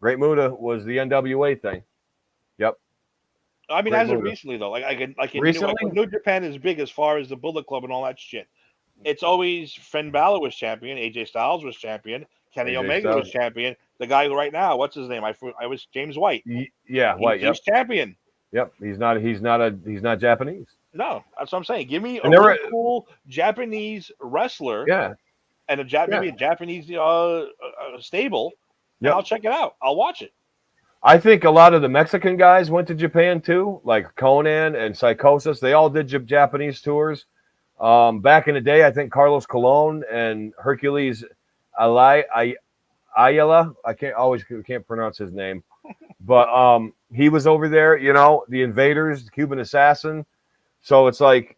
Great Muda was the NWA thing. Yep. I mean, Great as of Muda. recently though, like Recently? New Japan is big as far as the Bullet Club and all that shit. It's always Finn Balor was champion, AJ Styles was champion, Kenny AJ Omega Styles. was champion. The guy right now, what's his name? I was James White. Yeah, White. Yep. He's champion. Yep. He's not Japanese. No, that's what I'm saying. Give me a And there really were- cool Japanese wrestler Yeah. and maybe a Japanese stable, and Yep. I'll check it out. I'll watch it. I think a lot of the Mexican guys went to Japan too, like Conan and Psychosis. They all did Japanese tours. Back in the day, I think Carlos Colon and Hercules Ayala. I can't pronounce his name, but he was over there. You know, the Invaders, the Cuban Assassin. So it's like,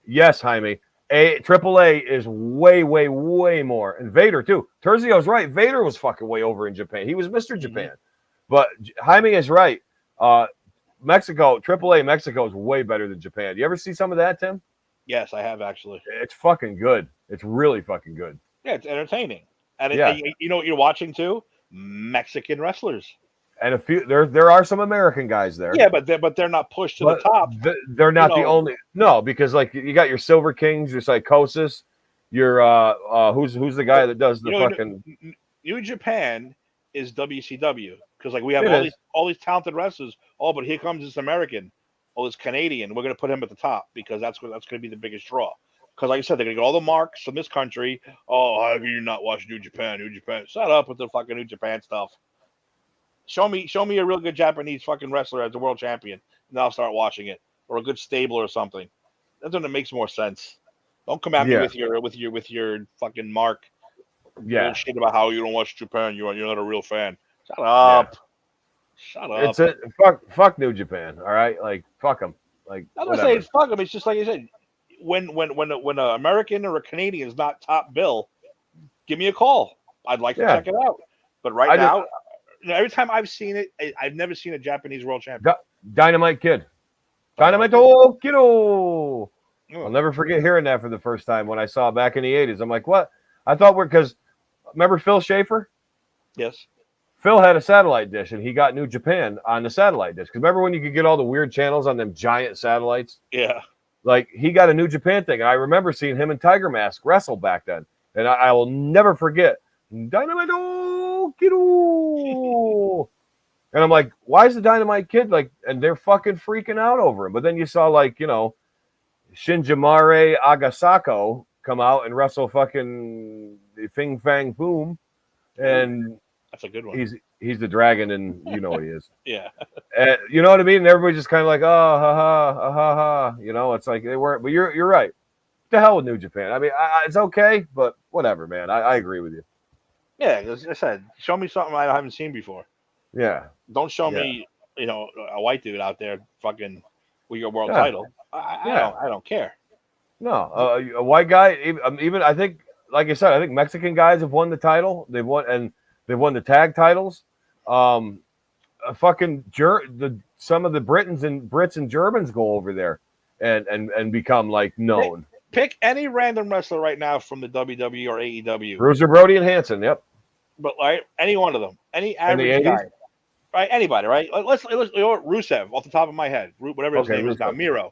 yes, Jaime. AAA is way, way, way more. And Vader, too. Terzio's right. Vader was fucking way over in Japan. He was Mr. Japan. But Jaime is right. Mexico, AAA Mexico is way better than Japan. You ever see some of that, Tim? Yes, I have actually. It's fucking good. It's really fucking good. Yeah, it's entertaining, and Yeah. you know what you're watching too? Mexican wrestlers. And a few there are some American guys there. Yeah, but they're not pushed to the top. They're not the know. only. No, because like you got your Silver Kings, your Psychosis, your who's the guy that does the fucking New Japan is WCW because like we have It all these talented wrestlers. Oh, but here comes this American. Oh, this Canadian. We're gonna put him at the top because that's gonna be the biggest draw. Because like I said, they're gonna get all the marks from this country. Oh, how can you not watch New Japan? New Japan. Shut up with the fucking New Japan stuff. Show me a real good Japanese fucking wrestler as a world champion, and I'll start watching it, or a good stable or something. That's when it makes more sense. Don't come at me with your fucking mark. Shit about how you don't watch Japan. You're not a real fan. Shut up. Shut up. It's fuck New Japan. All right, like fuck them. Like I'm not saying fuck them. It's just like I said. When an American or a Canadian is not top bill, give me a call. I'd like to check it out. But now, every time I've seen it, I've never seen a Japanese world champion. Dynamite Kid. Dynamite Kiddo. I'll never forget hearing that for the first time when I saw it back in the 80s. I'm like, what? I thought because remember Phil Schaefer? Yes. Phil had a satellite dish and he got New Japan on the satellite dish. Because remember when you could get all the weird channels on them giant satellites? Yeah. Like he got a New Japan thing. And I remember seeing him and Tiger Mask wrestle back then. And I will never forget. Dynamite Kiddo. And I'm like, why is the Dynamite Kid like? And they're fucking freaking out over him. But then you saw like, Shinjimare Agasako come out and wrestle fucking Fing Fang Boom. And that's a good one. He's the dragon, and you know what he is. Yeah. You know what I mean? And everybody's just kind of like, oh, ha, ha, ha, ha. It's like they weren't. But you're right. The hell with New Japan. I mean, it's okay, but whatever, man. I agree with you. Yeah, as I said, show me something I haven't seen before. Yeah. Don't show me, a white dude out there fucking with your world title. I don't care. No, a white guy, even I think, like I said, I think Mexican guys have won the title. They've won the tag titles. Some of the Brits and Germans go over there and become like known. Pick any random wrestler right now from the WWE or AEW. Bruiser Brody and Hanson, yep. But any one of them, any average guy, right? Anybody, right? Let's Rusev off the top of my head, whatever his name is now, Miro.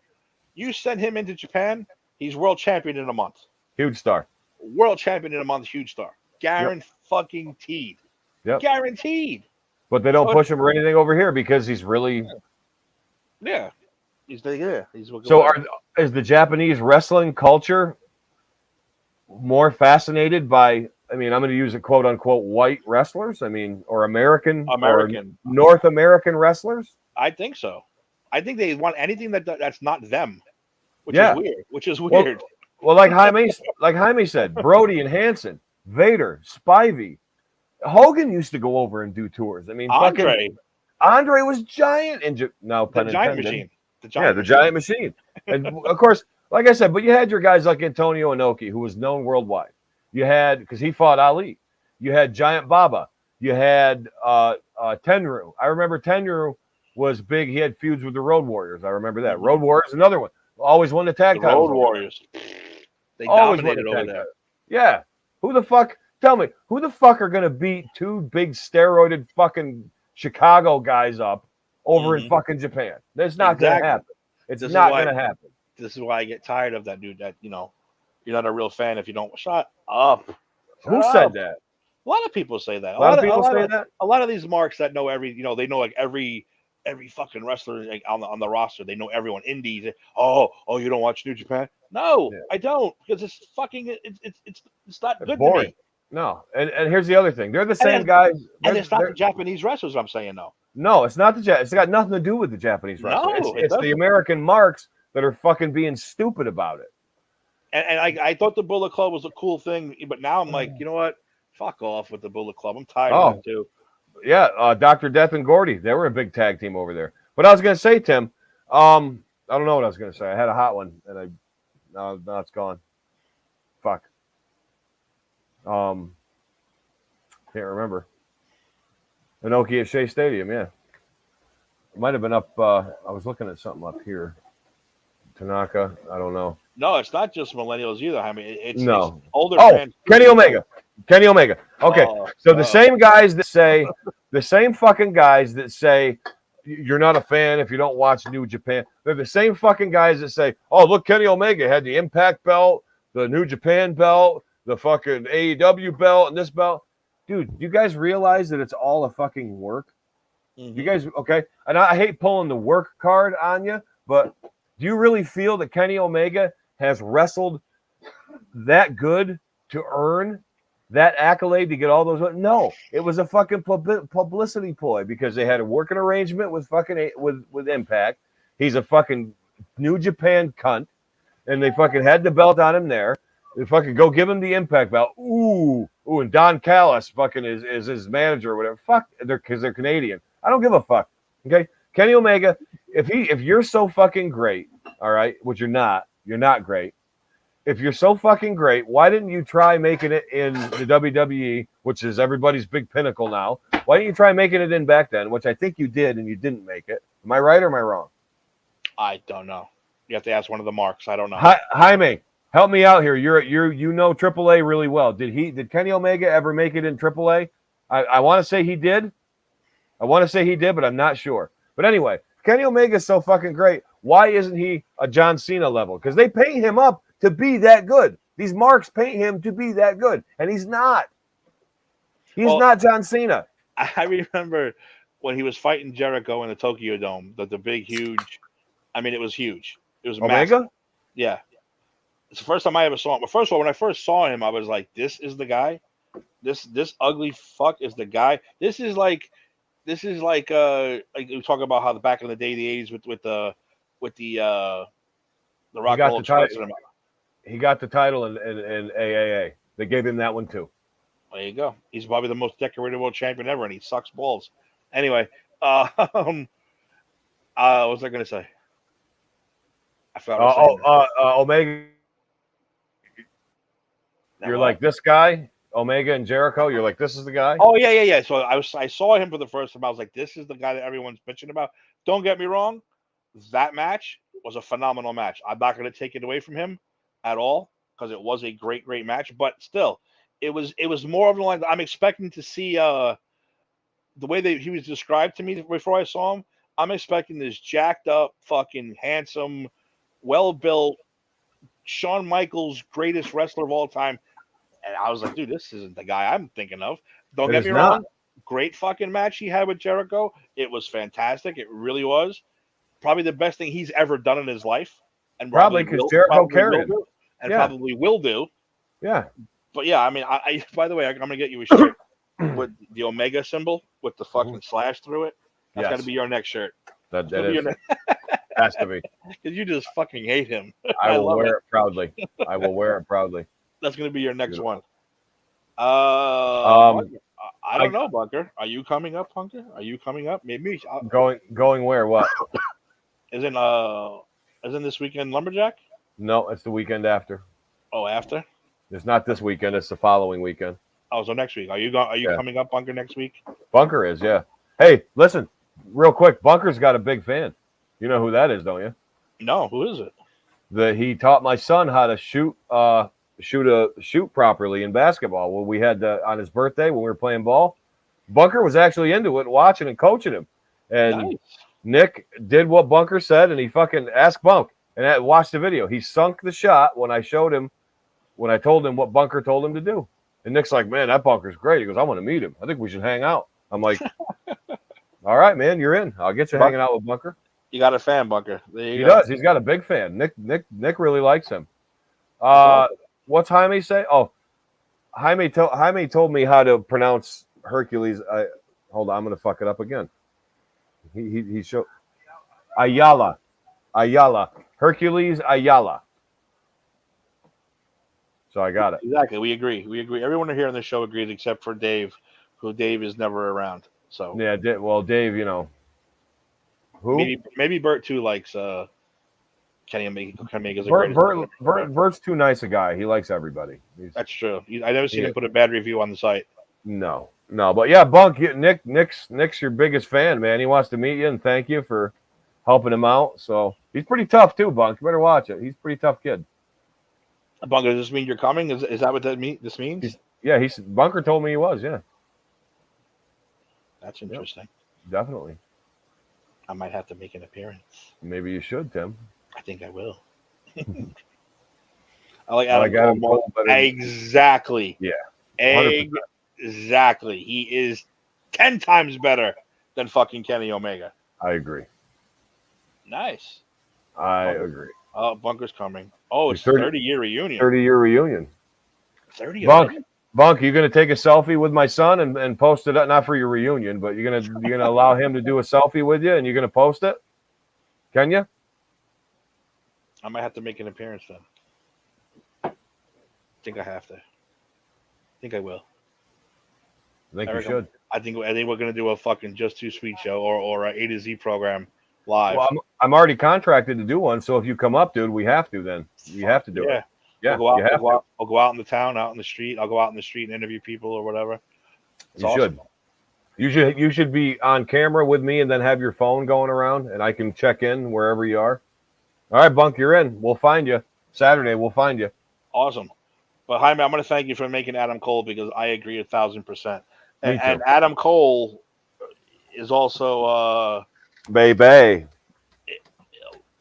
You send him into Japan, he's world champion in a month. Huge star. World champion in a month, huge star. Guaranteed. Yep. Guaranteed. But they don't push him or anything over here because he's really Yeah, he's what So good. is the Japanese wrestling culture more fascinated by? I mean, I'm going to use a quote unquote white wrestlers. I mean, or American or American. North American wrestlers. I think so. I think they want anything that's not them, which is Yeah. weird. Which is Well, weird. well, like Jaime said, Brody and Hanson, Vader, Spivey, Hogan used to go over and do tours. I mean, fucking Andre, Andre was giant in no the pun giant intended. machine. The Yeah, giant the machine. giant machine. And of course, like I said, but you had your guys like Antonio Inoki, who was known worldwide. You had, because he fought Ali. You had Giant Baba. You had Tenryu. I remember Tenryu was big. He had feuds with the Road Warriors. I remember that. Mhm. Road Warriors, another one. Always won the The tag titles. Road Warriors. They Always won dominated the over tag there. titles. Yeah. Who the fuck? Tell me, who the fuck are going to beat two big steroided fucking Chicago guys up over in Mhm. fucking Japan? That's not going to Exactly. happen. It's This is not why. going to happen. This is why I get tired of that dude. That you're not a real fan if you don't. Shut up. Shut Who up. said that? A lot of people say that. A lot of people say that. A lot of these marks that know they know like every fucking wrestler like, on the roster. They know everyone. Indies. Oh, you don't watch New Japan? No, Yeah. I don't because it's fucking it's not It's good to boring. me. No, and here's the other thing. They're the And same it's, guys. and it's not the Japanese wrestlers. I'm saying no. No, it's not the It's got nothing to do with the Japanese wrestler. No, it It's the doesn't. American marks that are fucking being stupid about it. And I thought the Bullet Club was a cool thing, but now I'm like, you know what? Fuck off with the Bullet Club. I'm tired of them too. Yeah, Dr. Death and Gordy. They were a big tag team over there. But I was gonna say, Tim, I don't know what I was gonna say. I had a hot one and now it's gone. Fuck. Can't remember. Inoki at Shea Stadium, yeah. It might have been up I was looking at something up here. Tanaka, I don't know. No, it's not just millennials either. I mean, it's older fans. Kenny Omega. Kenny Omega. Okay. So the same guys that say, the same fucking guys that say you're not a fan if you don't watch New Japan. They're the same fucking guys that say, oh, look, Kenny Omega had the Impact belt, the New Japan belt, the fucking AEW belt, and this belt. Dude, you guys realize that it's all a fucking work? You guys, okay? And I hate pulling the work card on you, but do you really feel that Kenny Omega has wrestled that good to earn that accolade to get all those? No, it was a fucking publicity ploy because they had a working arrangement with fucking with Impact. He's a fucking New Japan cunt, and they fucking had the belt on him there. They fucking go give him the Impact belt. Ooh, and Don Callis fucking is his manager or whatever. Fuck, because they're Canadian. I don't give a fuck. Okay, Kenny Omega. If you're so fucking great, all right, which you're not great. If you're so fucking great, why didn't you try making it in the WWE, which is everybody's big pinnacle now? Why didn't you try making it in back then, which I think you did, and you didn't make it? Am I right or am I wrong? I don't know. You have to ask one of the marks. I don't know. Jaime, help me out here. You know AAA really well. Did Kenny Omega ever make it in AAA? I want to say he did. But I'm not sure. But anyway, Kenny Omega is so fucking great. Why isn't he a John Cena level? Because they paint him up to be that good. These marks paint him to be that good, and he's not. He's not John Cena. I remember when he was fighting Jericho in the Tokyo Dome, the big, huge. I mean, it was huge. It was Omega. Massive. Yeah, it's the first time I ever saw him. But first of all, when I first saw him, I was like, "This is the guy. This ugly fuck is the guy. This is like we talk about how the back in the day, the 80s with the Rock and Roll Express. He got the title in AAA. They gave him that one too. There you go. He's probably the most decorated world champion ever, and he sucks balls. Anyway, what was I going to say? I forgot. Omega. You're like this guy, Omega and Jericho. You're like, this is the guy. Oh yeah. So I saw him for the first time. I was like, this is the guy that everyone's bitching about. Don't get me wrong. That match was a phenomenal match. I'm not going to take it away from him at all because it was a great match. But still, it was more of the line. I'm expecting to see the way that he was described to me before I saw him. I'm expecting this jacked up, fucking handsome, well built Shawn Michaels, greatest wrestler of all time. And I was like, dude, this isn't the guy I'm thinking of. Don't get me wrong. Great fucking match he had with Jericho. It was fantastic. It really was. probably the best thing he's ever done in his life, and Probably because Jericho carried him. do, and Yeah. probably will do. Yeah. But yeah, I mean, I by the way, I'm gonna get you a shirt with the Omega symbol with the fucking slash through it. That's got to Yes. be your next shirt. That Gonna be is your has to be. because you just fucking hate him. I will love wear it. it proudly. I will wear it proudly. That's gonna be your next Beautiful. one. I don't know, Bunker. Are you coming up, Bunker? Are you coming up? Maybe Going where? What? Isn't this weekend Lumberjack? No, it's the weekend after. Oh, after. It's not this weekend. It's the following weekend. Oh, so next week. Are you Yeah. coming up, Bunker, next week? Bunker is, yeah. Hey, listen, real quick. Bunker's got a big fan. You know who that is, don't you? No, who is it? He taught my son how to shoot properly in basketball. When we had on his birthday when we were playing ball, Bunker was actually into it, watching and coaching him. And Nice. Nick did what Bunker said, and he fucking asked Bunk and watched the video. He sunk the shot when I told him what Bunker told him to do. And Nick's like, man, that Bunker's great. He goes, I want to meet him. I think we should hang out. I'm like, all right, man, you're in. I'll get you hanging out with Bunker. You got a fan, Bunker. There He you go. does. He's got a big fan. Nick really likes him. What's Jaime say? Oh, Jaime told me how to pronounce Hercules. Hold on, I'm gonna fuck it up again. He showed Ayala, Hercules Ayala. So I got it. Exactly. We agree. Everyone here on the show agrees except for Dave, who Dave is never around. So Yeah. Well, Dave, you know who? maybe Bert too likes Kenny Omega's a great. Bert's too nice a guy. He likes everybody. That's true. I never seen him put a bad review on the site. No. But yeah, Bunk, Nick's your biggest fan, man. He wants to meet you and thank you for helping him out. So he's pretty tough too, Bunk. You better watch it. He's a pretty tough kid. Bunker, does this mean you're coming? Is that what this means? Bunker told me he was. Yeah, That's interesting. definitely. I might have to make an appearance. Maybe you should, Tim. I think I will. I like Adam Cole better. Exactly. Yeah. 100%. Exactly. He is 10 times better than fucking Kenny Omega. I agree. Nice. I agree. Oh, Bunker's coming. Oh, it's 30-year reunion. 30-year reunion. 30 Bunk, you gonna take a selfie with my son and post it up? Not for your reunion, but you're gonna allow him to do a selfie with you and you're gonna post it? Can you? I might have to make an appearance then. I think I have to. I think I will. I think you should. I think we're gonna do a fucking Just Too Sweet show or a to Z program live. Well, I'm already contracted to do one, so if you come up, dude, we have to then. You have to do it. Yeah, I'll go out in the town, out in the street. I'll go out in the street and interview people or whatever. It's awesome. You should be on camera with me and then have your phone going around and I can check in wherever you are. All right, Bunk, you're in. We'll find you. Saturday, we'll find you. Awesome. But Jaime, I'm going to thank you for making Adam Cole because I agree 1,000%. And Adam Cole is also baby.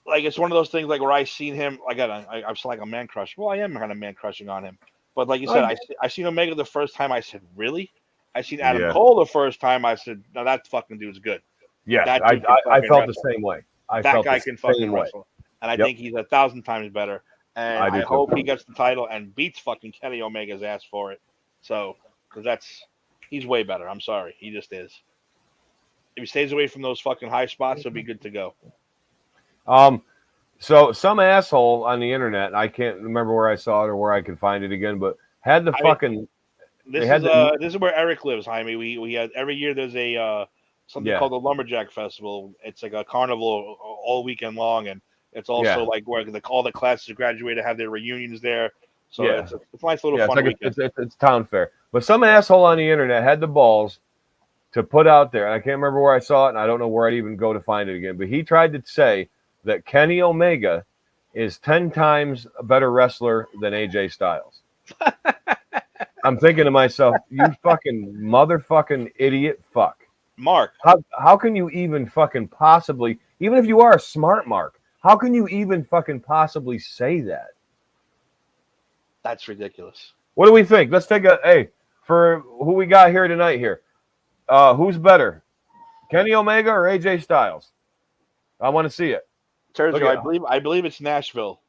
Like it's one of those things like where I seen him like I'm like a man crush. Well, I am kind of man crushing on him. But like you said, I seen Omega the first time. I said, really? I seen Adam Cole the first time. I said, no, that fucking dude's good. Yeah, I felt the same way. That guy can fucking wrestle. And I think he's 1,000 times better. And I hope he gets the title and beats fucking Kenny Omega's ass for it. So, because he's way better. I'm sorry. He just is. If he stays away from those fucking high spots, he'll be good to go. So some asshole on the internet, I can't remember where I saw it or where I can find it again, but had the This is where Eric lives, Jaime. We had every year there's a something called the Lumberjack Festival. It's like a carnival all weekend long, and it's also like where all the classes graduated have their reunions there. So it's a nice little fun weekend. It's town fair. But some asshole on the internet had the balls to put out there, and I can't remember where I saw it, and I don't know where I'd even go to find it again, but he tried to say that Kenny Omega is 10 times a better wrestler than AJ Styles. I'm thinking to myself, you fucking motherfucking idiot fuck. Mark. How can you even fucking possibly, even if you are a smart Mark, how can you even fucking possibly say that? That's ridiculous. What do we think? Let's take for who we got here tonight here. Who's better? Kenny Omega or AJ Styles? I want to see it. Sergio, Okay. I believe it's Nashville.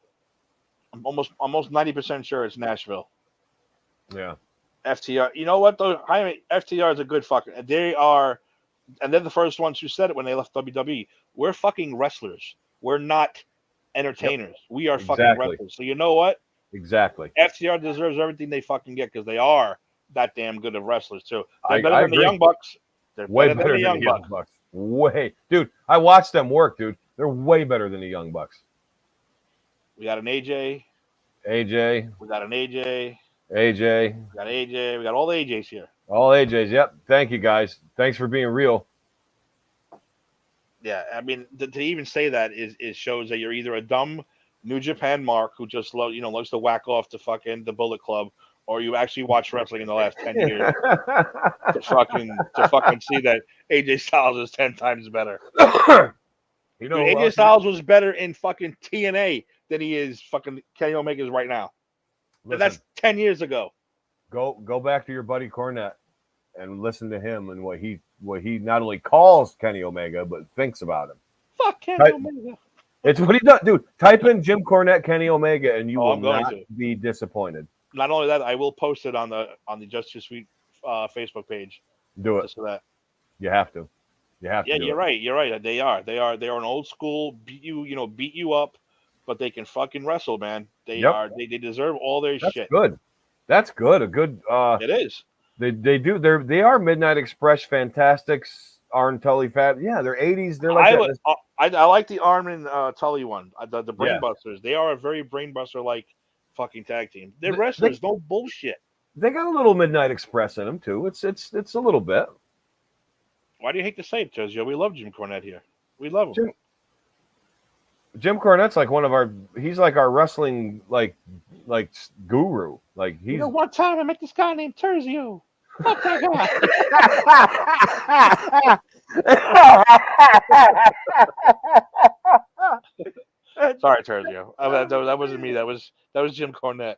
I'm almost 90% sure it's Nashville. Yeah. FTR. You know what though? FTR is a good fucking. They are, and they're the first ones who said it when they left WWE. We're fucking wrestlers. We're not Yep. entertainers. We are fucking Exactly. wrestlers. So you know what? Exactly. FTR deserves everything they fucking get because they are that damn good of wrestlers too. They're better I than the agree. Young Bucks. They're Way better than the Young Young Bucks. Bucks. Way, dude. I watched them work, dude. They're way better than the Young Bucks. We got an AJ. AJ, We got an AJ. AJ, We got AJ. We got all the AJs here. all AJs. Yep. Thank you guys. Thanks for being real. Yeah, I mean, to even say that is shows that you're either a dumb New Japan mark who just loves to whack off to fucking the Bullet Club, or you actually watch wrestling in the last 10 years to fucking see that AJ Styles is 10 times better. You Dude, know, AJ Styles was better in fucking TNA than he is fucking Kenny Omega's right now. listen, That's 10 years ago. go back to your buddy Cornette and listen to him and what he not only calls Kenny Omega but thinks about him. Fuck Kenny Right. Omega. It's what he does, dude. Type in Jim Cornette, Kenny Omega, and you will I'm going not to. be disappointed. Not only that, I will post it on the Just Too Sweet Facebook page. Do it. Just for that. You have to. You have to. Yeah, do you're it. right. You're right. They are an old school beat you up, but they can fucking wrestle, man. They deserve all their That's shit. good. That's good. A good. It is. They are Midnight Express Fantastics. Arn Tully Fab. Yeah, they're 80s. They're like that. I like the Arn and Tully one. The Yeah. Brainbusters. They are a very Brainbuster like fucking tag team. They're wrestlers. No bullshit. They got a little Midnight Express in them too. It's a little bit. Why do you hate to say it, Joe? We love Jim Cornette here. We love him. Jim Cornette's like he's like our wrestling like guru. Like he's one time I met this guy named Terzio. Fuck that guy. Sorry, Terzio. That wasn't me. That was Jim Cornette.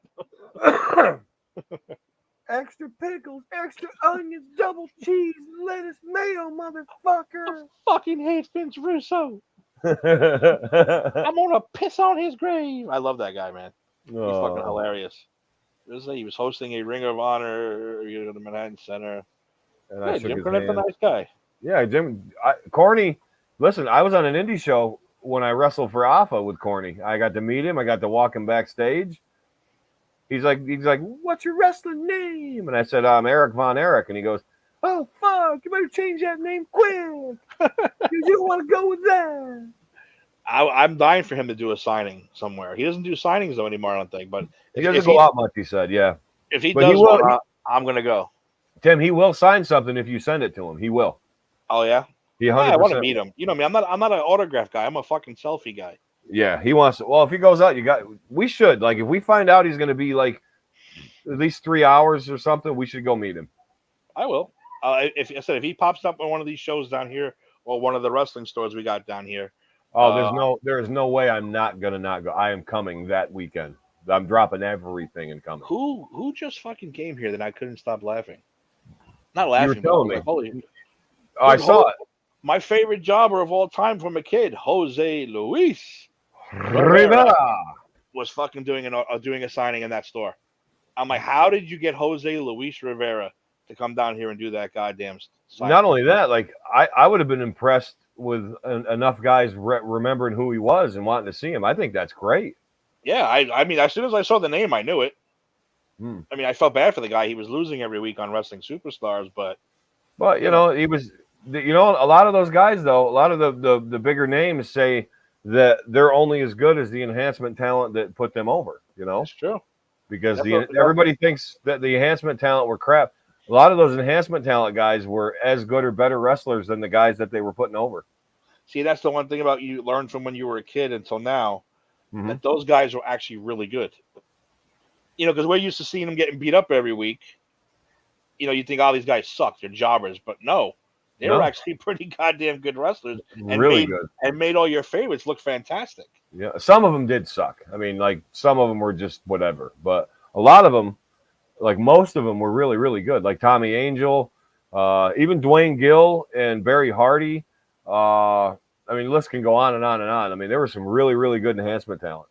extra pickles, extra onions, double cheese, lettuce, mayo, motherfucker. I fucking hate Vince Russo. I'm I'm gonna piss on his grave. I love that guy, man. He's fucking hilarious. He was hosting a Ring of Honor at the Manhattan Center. And Yeah, Jim Cornette's a nice guy. Yeah, Corny. Listen, I was on an indie show when I wrestled for Alpha with Corny. I got to meet him. I got to walk him backstage. He's like, what's your wrestling name? And I said, I'm Eric Von Erich. And he goes, oh, fuck, you better change that name quick. You don't want to go with that. I'm dying for him to do a signing somewhere. He doesn't do signings though anymore, I don't think. But He doesn't go out much, he said, yeah. If he But does, he will- one, I'm gonna go. Tim, he will sign something if you send it to him. He will. Oh yeah. He Yeah, 100%. I want to meet him. You know me. I'm not an autograph guy. I'm a fucking selfie guy. Yeah, he wants to. Well, if he goes out, we should. Like, if we find out he's going to be like at least 3 hours or something, we should go meet him. I will. If he pops up on one of these shows down here or one of the wrestling stores we got down here. Oh, there is no way I'm not going to not go. I am coming that weekend. I'm dropping everything and coming. Who just fucking came here that I couldn't stop laughing? Not laughing. You were telling me. Like, holy. I saw it. My favorite jobber of all time from a kid, Jose Luis Rivera. was fucking doing a signing in that store. I'm like, how did you get Jose Luis Rivera to come down here and do that goddamn signing? Not only that, like I would have been impressed with enough guys remembering who he was and wanting to see him. I think that's great. Yeah, I mean, as soon as I saw the name, I knew it. Hmm. I mean, I felt bad for the guy. He was losing every week on Wrestling Superstars, but you know, he was. You know, a lot of those guys, though, a lot of the bigger names say that they're only as good as the enhancement talent that put them over. You know, that's true. Because everybody thinks that the enhancement talent were crap. A lot of those enhancement talent guys were as good or better wrestlers than the guys that they were putting over. See, that's the one thing about you learned from when you were a kid until now, Mm-hmm. that those guys were actually really good. You know, because we're used to seeing them getting beat up every week. You know, you think, oh, these guys suck. They're jobbers. But no, they were actually pretty goddamn good wrestlers. And Really good. And made all your favorites look fantastic. Yeah, some of them did suck. I mean, like, some of them were just whatever. But a lot of them, like most of them, were really, really good. Like Tommy Angel, even Dwayne Gill and Barry Hardy. I I mean, the list can go on and on and on. I mean, there was some really, really good enhancement talent.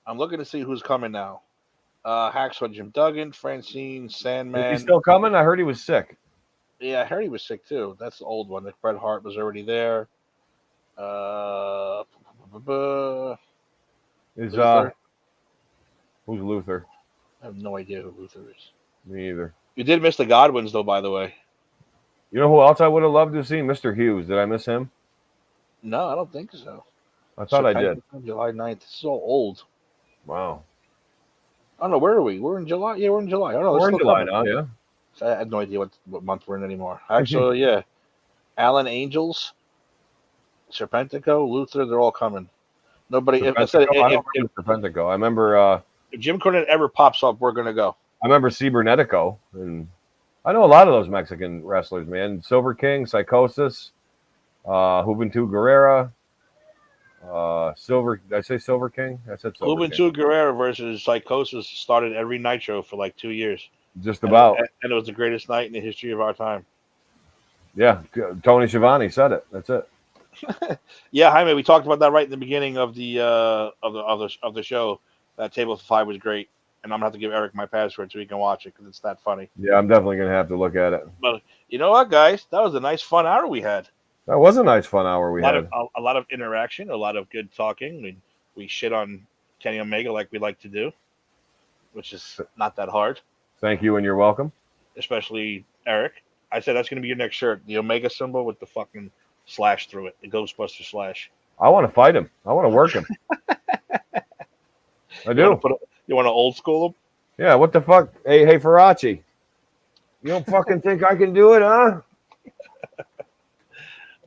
I'm looking to see who's coming now. Hacksaw Jim Duggan, Francine, Is Sandman. he still coming? I heard he was sick. Yeah, Harry was sick too. That's the old one. Bret Hart was already there. Uh, Is Luther. who's Luther? I have no idea who Luther is. Me either. You did miss the Godwins though, by the way. You know who else I would have loved to have seen? Mr. Hughes. Did I miss him? No, I don't think so. I thought I did. July 9th. This is all old. Wow. I don't know. Where are we? We're in July. Yeah, we're in July. Oh, no, We're in still July coming. now, yeah. So I had no idea what month we're in anymore. Actually, yeah. Alan Angels, Serpentico, Luther, they're all coming. Nobody. I don't remember Serpentico. I remember. If Jim Cornette ever pops up, we're gonna go. I remember Cibernetico, and I know a lot of those Mexican wrestlers, man. Silver King, Psychosis, Juventud Guerrera, Silver. Did I say Silver King? I said Silver King. Juventud Guerrera versus Psychosis started every Nitro for like 2 years. Just about. And it was the greatest night in the history of our time. Yeah, Tony Schiavone said it. That's it. Yeah, Jaime, we talked about that right in the beginning of the show. That Table for Five was great, and I'm gonna have to give Eric my password so he can watch it because it's that funny. Yeah, I'm definitely gonna have to look at it. But you know what, guys? That was a nice, fun hour we had. That was a nice, fun hour we had. A lot of interaction, a lot of good talking. We shit on Kenny Omega like we like to do, which is not that hard. Thank you, and you're welcome. Especially Eric. I said that's gonna be your next shirt, the Omega symbol with the fucking slash through it, the Ghostbuster slash. I want to fight him. I want to work him. I do. You want to old school him? Yeah, what the fuck? Hey, Faraci. You don't fucking think I can do it, huh?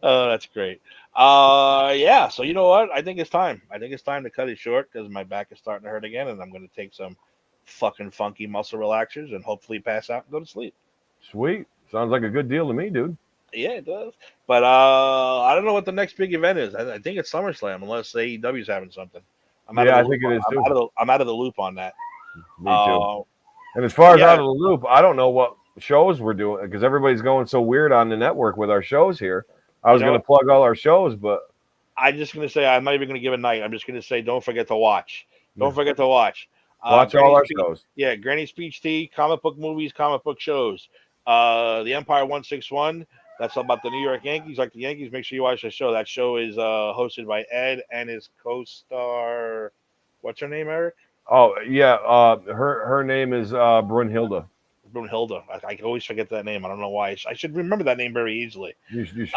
Oh, that's great. Yeah, so you know what? I think it's time. I think it's time to cut it short because my back is starting to hurt again, and I'm going to take some fucking funky muscle relaxers and hopefully pass out and go to sleep. Sweet. Sounds like a good deal to me, dude. Yeah, it does. But I don't know what the next big event is. I think it's SummerSlam, unless AEW's having something. I think it is too. I'm out of the loop on that. Me too. And as far as out of the loop, I don't know what shows we're doing because everybody's going so weird on the network with our shows here. I was going to plug all our shows, but I'm just going to say I'm not even going to give a night. I'm just going to say don't forget to watch. Don't forget to watch. Watch all our shows. Yeah, Granny Speech Tea, comic book movies, comic book shows. The Empire 161. That's about the New York Yankees. Like the Yankees, make sure you watch the show. That show is hosted by Ed and his co-star. What's her name, Eric? Oh yeah, her name is Brunhilde. Brunhilde. I always forget that name. I don't know why. I should remember that name very easily. You should.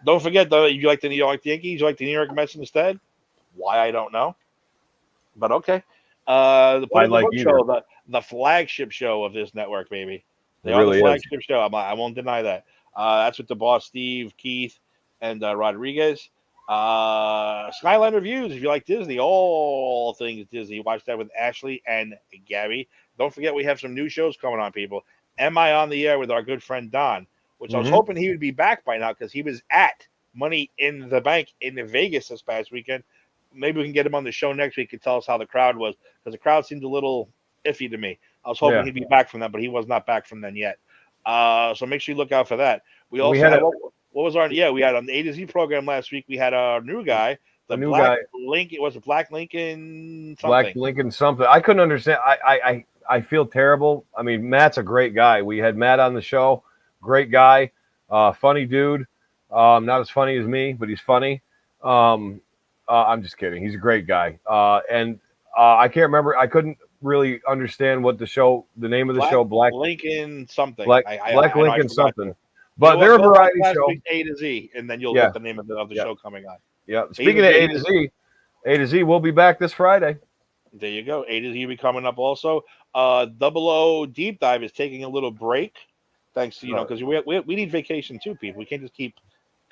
Don't forget though. You like the New York Yankees? You like the New York Mets instead? Why I don't know. But okay. The flagship show of this network, baby. They are the flagship show. I won't deny that. That's with the boss, Steve, Keith, and Rodriguez. Skyline Reviews, if you like Disney, all things Disney. Watch that with Ashley and Gabby. Don't forget we have some new shows coming on, people. Am I on the Air with our good friend Don, which I was hoping he would be back by now because he was at Money in the Bank in Vegas this past weekend. Maybe we can get him on the show next week and tell us how the crowd was because the crowd seemed a little iffy to me. I was hoping he'd be back from that, but he was not back from then yet. So make sure you look out for that. We also had what was our we had on the A to Z program last week. We had our new guy, Black Lincoln. Was it Black Lincoln something? Black Lincoln something. I couldn't understand. I feel terrible. I mean, Matt's a great guy. We had Matt on the show. Great guy, funny dude. Not as funny as me, but he's funny. I'm just kidding. He's a great guy. And I can't remember. I couldn't really understand what the name of the show, Black Lincoln something. Black Lincoln something. But they're a variety show. A to Z, and then you'll get the name of the show coming on. Yeah. Speaking of A to Z, we'll be back this Friday. There you go. A to Z will be coming up also. 00 Deep Dive is taking a little break, thanks to because we need vacation too, people. We can't just keep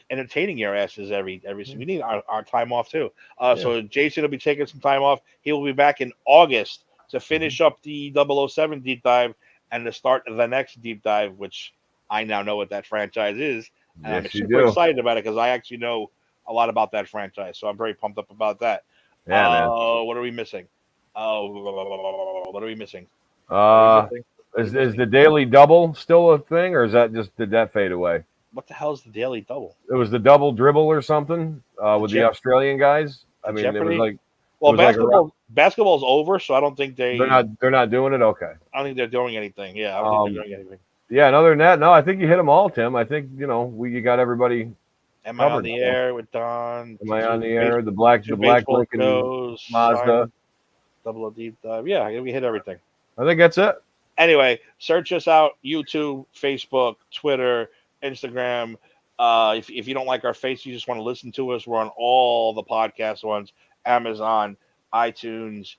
entertaining your asses every. We need our time off too. So Jason will be taking some time off. He will be back in August to finish up the 007 Deep Dive and to start the next Deep Dive, which I now know what that franchise is. And I'm super excited about it because I actually know a lot about that franchise. So I'm very pumped up about that. Yeah, man. What are we missing? What are we missing? Is the Daily Double still a thing, or did that fade away? What the hell is the Daily Double? It was the double dribble or something with the Jep- Australian guys. I the mean, it was Jeopardy? like Well, it was like basketball's over, so I don't think they're not doing it. Okay. I don't think they're doing anything. Yeah, I don't think they're doing anything. Yeah. And other than that, no, I think you hit them all, Tim. I think you got everybody. Am I on covered. the air with Don? Am I on the air? The black baseball Lincoln shows, Mazda. Simon, Double O Deep Dive. Yeah, we hit everything. I think that's it. Anyway, search us out: YouTube, Facebook, Twitter, Instagram. If you don't like our face, you just want to listen to us, we're on all the podcast ones: Amazon, iTunes,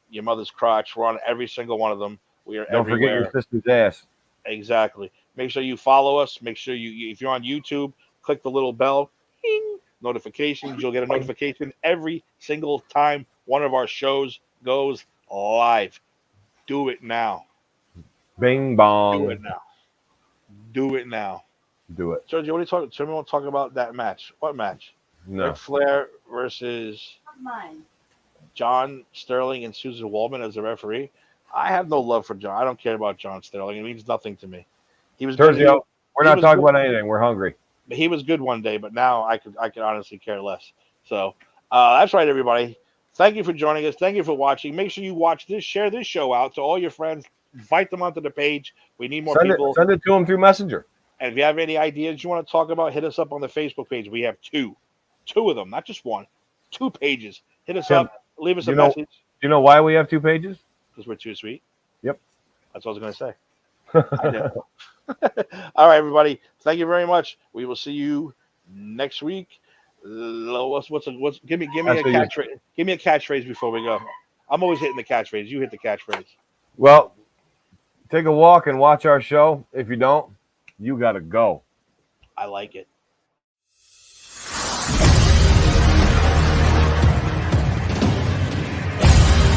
your mother's crotch. We're on every single one of them. We are Don't everywhere. forget your sister's ass. Exactly. Make sure you follow us. Make sure if you're on YouTube, click the little bell, ding, notifications. You'll get a notification every single time one of our shows goes live. Do it now. Bing bong. Do it now. Do it now. Do it. Sergio, what are you talking? Someone want to talk about that match? What match? No. Ric Flair versus Mine. John Sterling and Susan Waldman as the referee. I have no love for John. I don't care about John Sterling. It means nothing to me. He was good. Sergio, we're not talking good. about anything. We're hungry. He was good one day, but now I could honestly care less. So that's right, everybody. Thank you for joining us. Thank you for watching. Make sure you watch this, share this show out to all your friends. Invite them onto the page. We need more people. Send it to them through Messenger. And if you have any ideas you want to talk about, hit us up on the Facebook page. We have two of them, not just one, 2 pages. Hit us up. Leave us a message. Do you know why we have 2 pages? Because we're too sweet. Yep. That's what I was going to say. I did. All right, everybody. Thank you very much. We will see you next week. Give me a catchphrase. Give me a catchphrase before we go. I'm always hitting the catchphrase. You hit the catchphrase. Well, take a walk and watch our show. If you don't, you got to go. I like it.